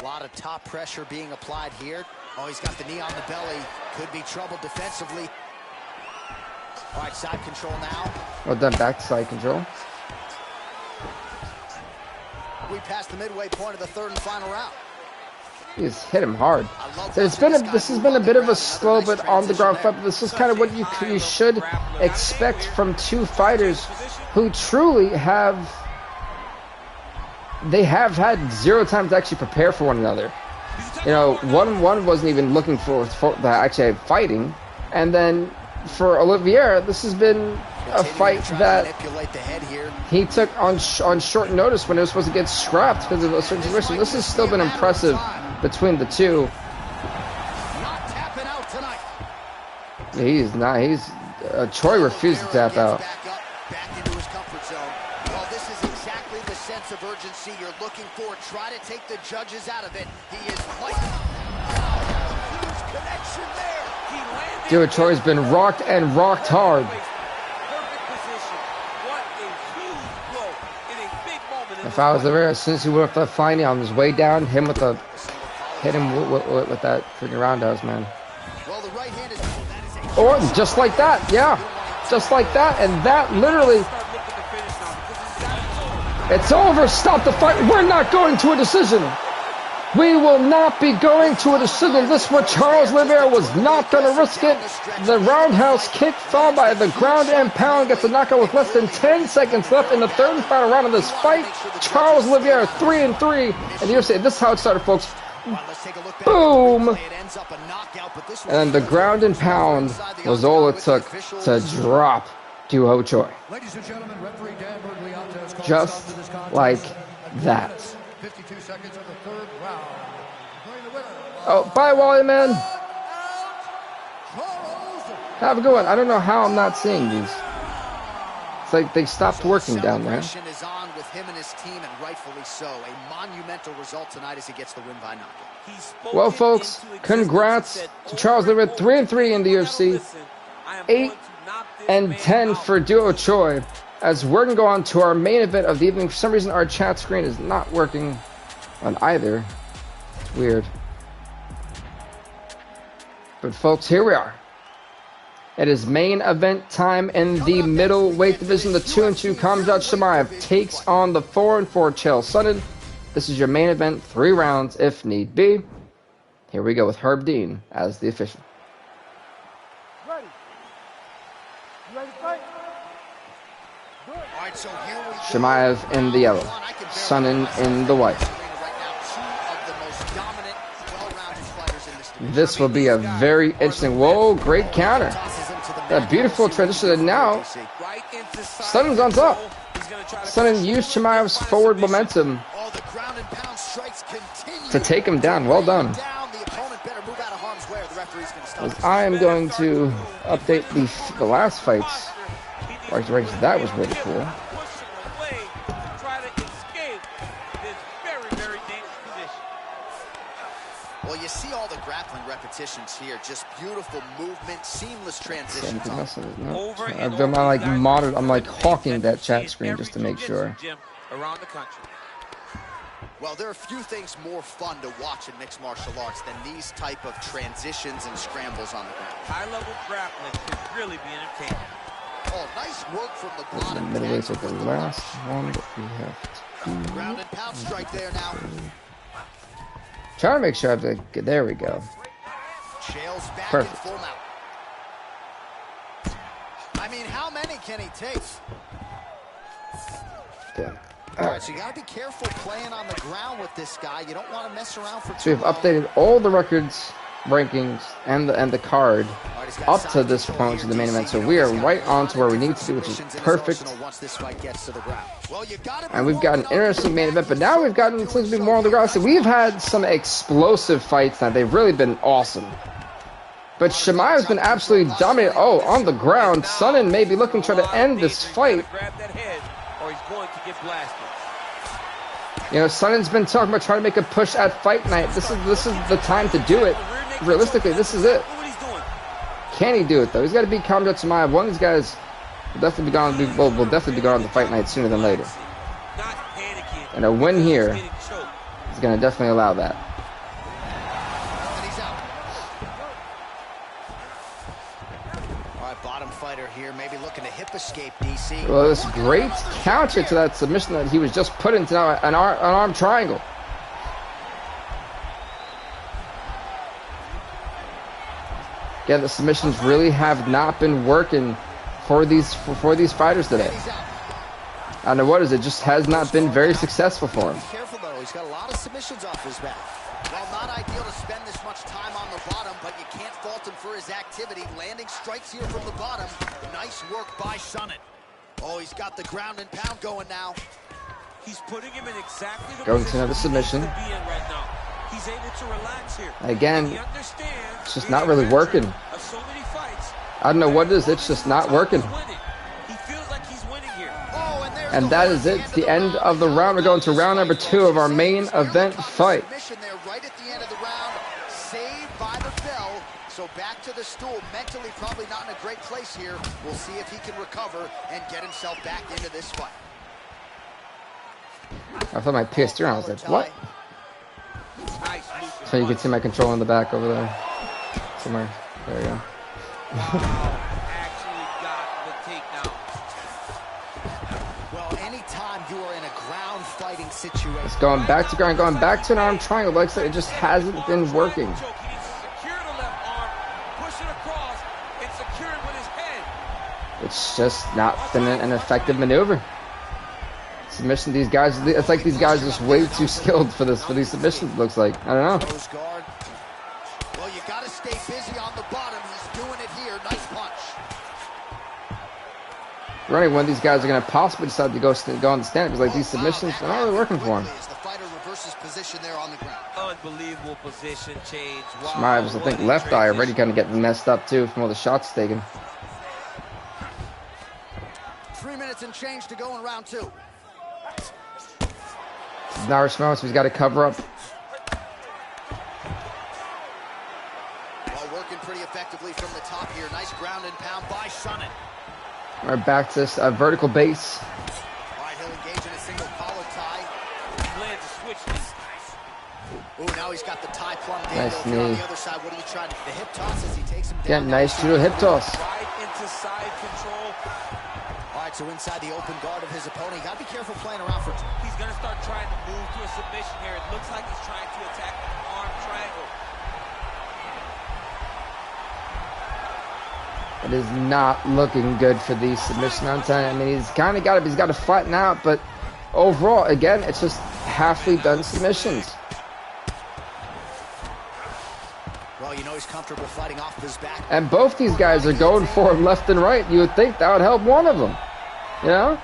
A lot of top pressure being applied here. Oh, he's got the knee on the belly. Could be trouble defensively. All right, side control now. Well done, back to side control. We passed the midway point of the third and final round. He's hit him hard. So this has been a bit of a slow but on the ground fight, but this is kind of what you should expect from two fighters who truly have had zero time to actually prepare for one another. You know, one wasn't even looking for actually fighting, and then for Oliveira, this has been a fight that he took on short notice when it was supposed to get scrapped because of a certain situation. This has still been impressive between the two. Yeah, he's not. Troy refused to tap out. Back into his comfort zone. Well, this is exactly the sense of urgency you're looking for. Try to take the judges out of it. He is like huge connection there. Dude, Troy's been rocked and rocked hard. If I was there, as soon as he went up the flying on his way down, hit him with that freaking roundhouse, man. Well, the right hand is or just like that, yeah, just like that, and that literally. It's over. Stop the fight. We're not going to a decision. We will not be going to a decision. This is what Charles Oliveira was not going to risk it. The roundhouse kick followed by the ground and pound gets a knockout with less than 10 seconds left in the third and final round of this fight. Charles Oliveira 3-3 in the UFC. This is how it started, folks. Boom! And the ground and pound was all it took to drop Duo Choi. Just like that. 52 seconds of the third round. The winner. Oh, bye, Wally, man. Have a good one. I don't know how I'm not seeing these. It's like they stopped working down there. Celebration is on with him and his team, and rightfully so. A monumental result tonight as he gets the win by knockout. Well, folks, congrats to Charles Oliveira, 3-3 in the UFC, 8-10 for Duo Choi. As we're going to go on to our main event of the evening. For some reason, our chat screen is not working on either. It's weird. But, folks, here we are. It is main event time in the middleweight division. The 2-2 Khamzat Chimaev takes on the 4-4 Chael Sonnen. This is your main event, 3 rounds if need be. Here we go with Herb Dean as the official. Ready. You ready to fight? Right, so here we Chimaev in the yellow, Sonnen in the white. This will be a very interesting. Whoa, great counter. That beautiful transition. And now, Sonnen's on top. Sonnen used Chimaev's forward momentum to take him down. Well done. As I am going to update the last fights. That was really cool. Well, you see all the grappling repetitions here. Just beautiful movement, seamless transitions. I'm like hawking that chat screen just to make sure. Around the country. Well, there are few things more fun to watch in mixed martial arts than these type of transitions and scrambles on the ground. High-level grappling can really be entertaining. Oh, nice work from the bottom. Middleweight is the last one that we have. Ground and pound strike there now. Trying to make sure there we go. Chael's back Perfect. in full mount. I mean, how many can he take? Yeah. All right, so you got to be careful playing on the ground with this guy. You don't want to mess around for So too we've long. updated all the records rankings and the card up to this point to the main event. So we are right on to where we need to be, which is perfect. And we've got an interesting main event, but now we've gotten seems to be more on the ground. So we've had some explosive fights now. They've really been awesome. But Chimaev has been absolutely dominating. Oh, on the ground, Sonnen may be looking to try to end this fight. You know, Sonnen's been talking about trying to make a push at Fight Night. This is the time to do it. Realistically, this is it. Can he do it though? He's got to beat Chimaev Chimaev. One of these guys will definitely be gone. Will definitely be gone on the Fight Night sooner than later. And a win here is going to definitely allow that. Fighter here, maybe looking to hip escape, DC. Well, this great counter to that submission that he was just put into now, an arm triangle. Again, the submissions really have not been working for these fighters today. I don't know what is it, just has not been very successful for him. Careful though, he's got a lot of submissions off his back. Well, not ideal to spend this much time on the bottom, but you can't fault him for his activity. Landing strikes here from the bottom. Nice work by Sonnen. Oh, he's got the ground and pound going now. He's putting him in exactly the going to another submission. Right now. He's able to relax here. Again, it's just not really working. I don't know what it is, it's just not working. He feels like he's winning here. And that is it. It's the end of the round. We're going to round number 2 of our main event fight. Right at the end of the round, saved by the bell. So back to the stool, mentally probably not in a great place here. We'll see if he can recover and get himself back into this fight. I thought my PS3 on. I was like, what? So you can see my control in the back over there. Somewhere. There you go. Actually got the takedown. Well, anytime you are in a ground fighting situation. It's going back to ground, going back to an arm triangle. Like I said, it just hasn't been working. It's just not been an effective maneuver. Submission, these guys, it's like these guys are just way too skilled for these submissions, it looks like. I don't know. Well, you got to stay busy on the bottom. He's doing it here. Nice punch. Running when these guys are going to possibly decide to go on the stand, because like these submissions are not really working for him. The fighter reverses position there on the ground. Unbelievable position change. Chimaev's, I think, left eye already kind of getting messed up too from all the shots taken. 3 minutes and change to go in round 2. Now Chimaev, so he's got to cover up. Well, working pretty effectively from the top here. Nice ground and pound by Sonnen. All right, back to this vertical base. All right, he'll engage in a single collar tie. He lands a switch. Ooh, now he's got the tie plumbed in. Nice knee. On the other side, what are you trying to do? The hip toss as he takes him down. Yeah, nice judo hip toss. Right into side control. All right, so inside the open guard of his opponent. You got to be careful playing around for. He's going to start trying to move to a submission here. It looks like he's trying to attack an arm triangle. It is not looking good for the submission on time. I mean, he's kind of got to flatten out, but overall, again, it's just halfway done submissions. Well, you know he's comfortable fighting off his back. And both these guys are going for him left and right. You would think that would help one of them, you know?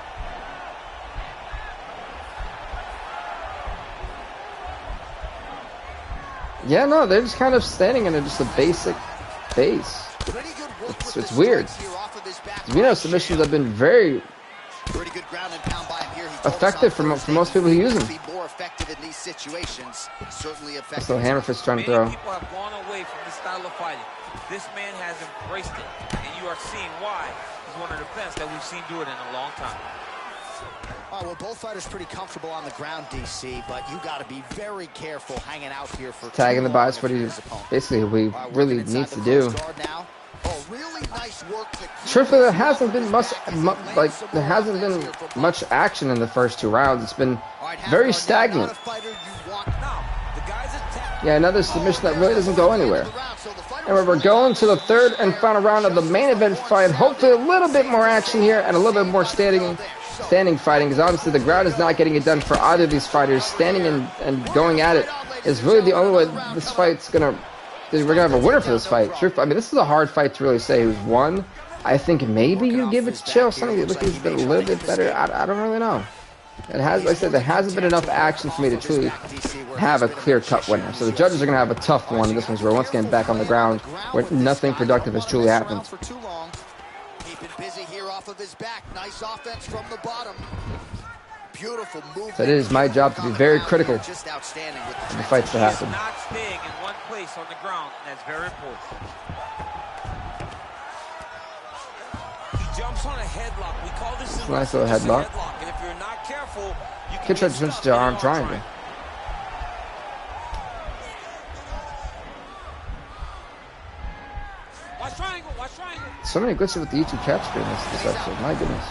Yeah, no, they're just kind of standing in just a basic base. It's weird. We know submissions have been very effective for most people who use them. So Hammerfist trying to throw. People have gone away from this style of fighting. This man has embraced it, and you are seeing why he's one of the best that we've seen do it in a long time. All right, well, both fighters pretty comfortable on the ground, DC, but you got to be very careful hanging out here for tagging the bias. What he basically really needs to do. Oh, really nice work. Truthfully, there hasn't been much action in the first 2 rounds. It's been very stagnant. Yeah, another submission that really doesn't go anywhere. And we're going to the 3rd and final round of the main event fight. Hopefully a little bit more action here and a little bit more standing fighting, because obviously the ground is not getting it done for either of these fighters. Standing and going at it is really the only way this fight's going to we're gonna have a winner for this fight. I mean, this is a hard fight to really say who's won. I think maybe you give it to Chael Sonnen. Look, he's been a little bit better. I don't really know. It has, like I said, there hasn't been enough action for me to truly have a clear-cut winner. So the judges are gonna have a tough one. This one's we're once again back on the ground where nothing productive has truly happened. Keeping busy here off of his back. Nice offense from the bottom. Beautiful move. So it is my job to be very critical Just outstanding with of the fights that happen. Not staying in one place on the ground, and that's very important. He jumps on a headlock. We call this a nice little headlock. And if you're not careful, you Could try to switch to arm triangle. Watch triangle, watch triangle. So many glitches with the YouTube chat screen this episode. My goodness.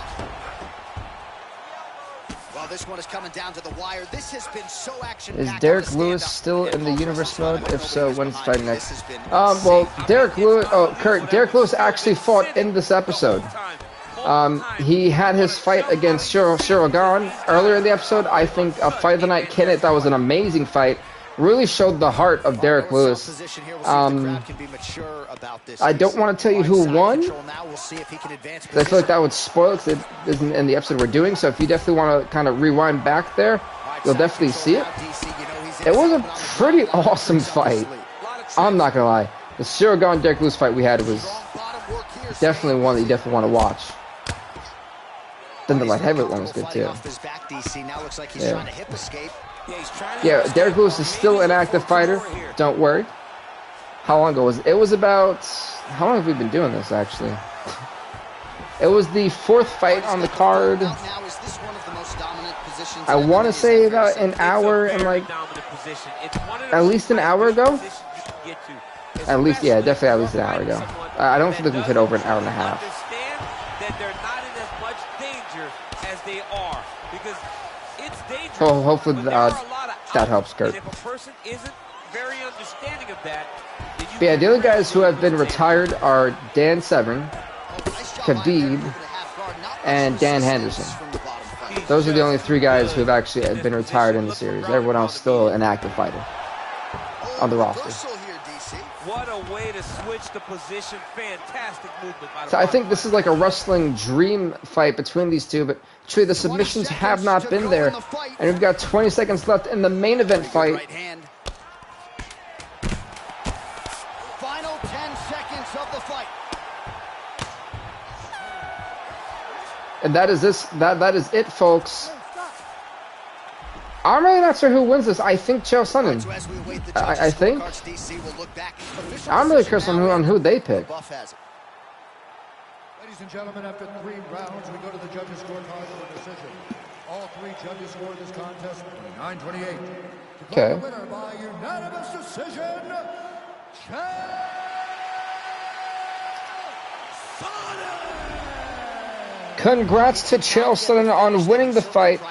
Well, this one is coming down to the wire. This has been so action. Is Derek Lewis still in the universe mode? If so, when's fighting next? Well, Derek Lewis. Oh, Kurt. Derek Lewis actually fought in this episode. He had his fight against Cyril Gahn earlier in the episode. I think a fight of the night candidate. That was an amazing fight. Really showed the heart of Derek Lewis. I don't want to tell you who won. I feel like that would spoil it because it isn't in the episode we're doing. So if you definitely want to kind of rewind back there, you'll definitely see it. It was a pretty awesome fight. I'm not gonna lie. The Cyril Gahn Derek Lewis fight we had was definitely one that you definitely want to watch. Then the light heavyweight one was good too. Yeah, Derek Lewis is still an active fighter. Don't worry. How long ago was it? It was about... How long have we been doing this, actually? It was the 4th fight on the card. I want to say about an hour and like... At least an hour ago? At least, yeah, definitely at least an hour ago. I don't think we've hit over an hour and a half. Oh, hopefully that helps, Kurt. But yeah, the other guys who have been retired are Dan Severn, Khabib, and Dan Henderson. Those are the only 3 guys who have actually been retired in the series. Everyone else still an active fighter on the roster. What a way to switch the position. Fantastic movement. So I think this is like a wrestling dream fight between these two, but truly the submissions have not been there. And we've got 20 seconds left in the main event fight. Final 10 seconds of the fight. And that is it, folks. I'm really not sure who wins this. I think Chael Sonnen. I think. I'm really curious on who they pick. Ladies and gentlemen, after 3 rounds, we go to the judges' scorecard for a decision. All 3 judges scored this contest 9-28. Okay. The winner by unanimous decision, Chael Sonnen. Congrats to Chael Sonnen on winning the fight.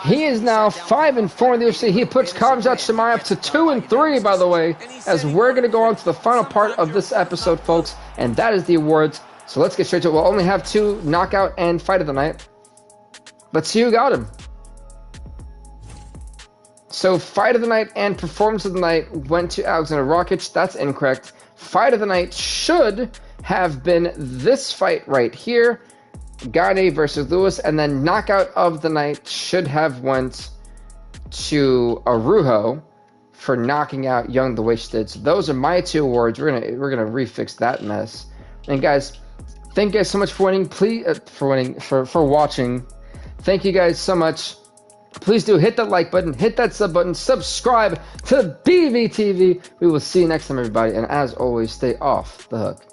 He is now 5-4 in the UFC. He puts Khamzat Chimaev to 2-3, by the way, as we're going to go on to the final part of this episode, folks, and that is the awards. So let's get straight to it. We'll only have 2 knockout and fight of the night. Let's see who got him. So fight of the night and performance of the night went to Alexander Rakic. That's incorrect. Fight of the night should have been this fight right here. Gane versus Lewis, and then knockout of the night should have went to Arujo for knocking out Young the way she did. So those are my 2 awards. We're gonna refix that mess. And guys, thank you guys so much for winning. Please for watching. Thank you guys so much. Please do hit that like button, hit that sub button, subscribe to BVTV. We will see you next time, everybody. And as always, stay off the hook.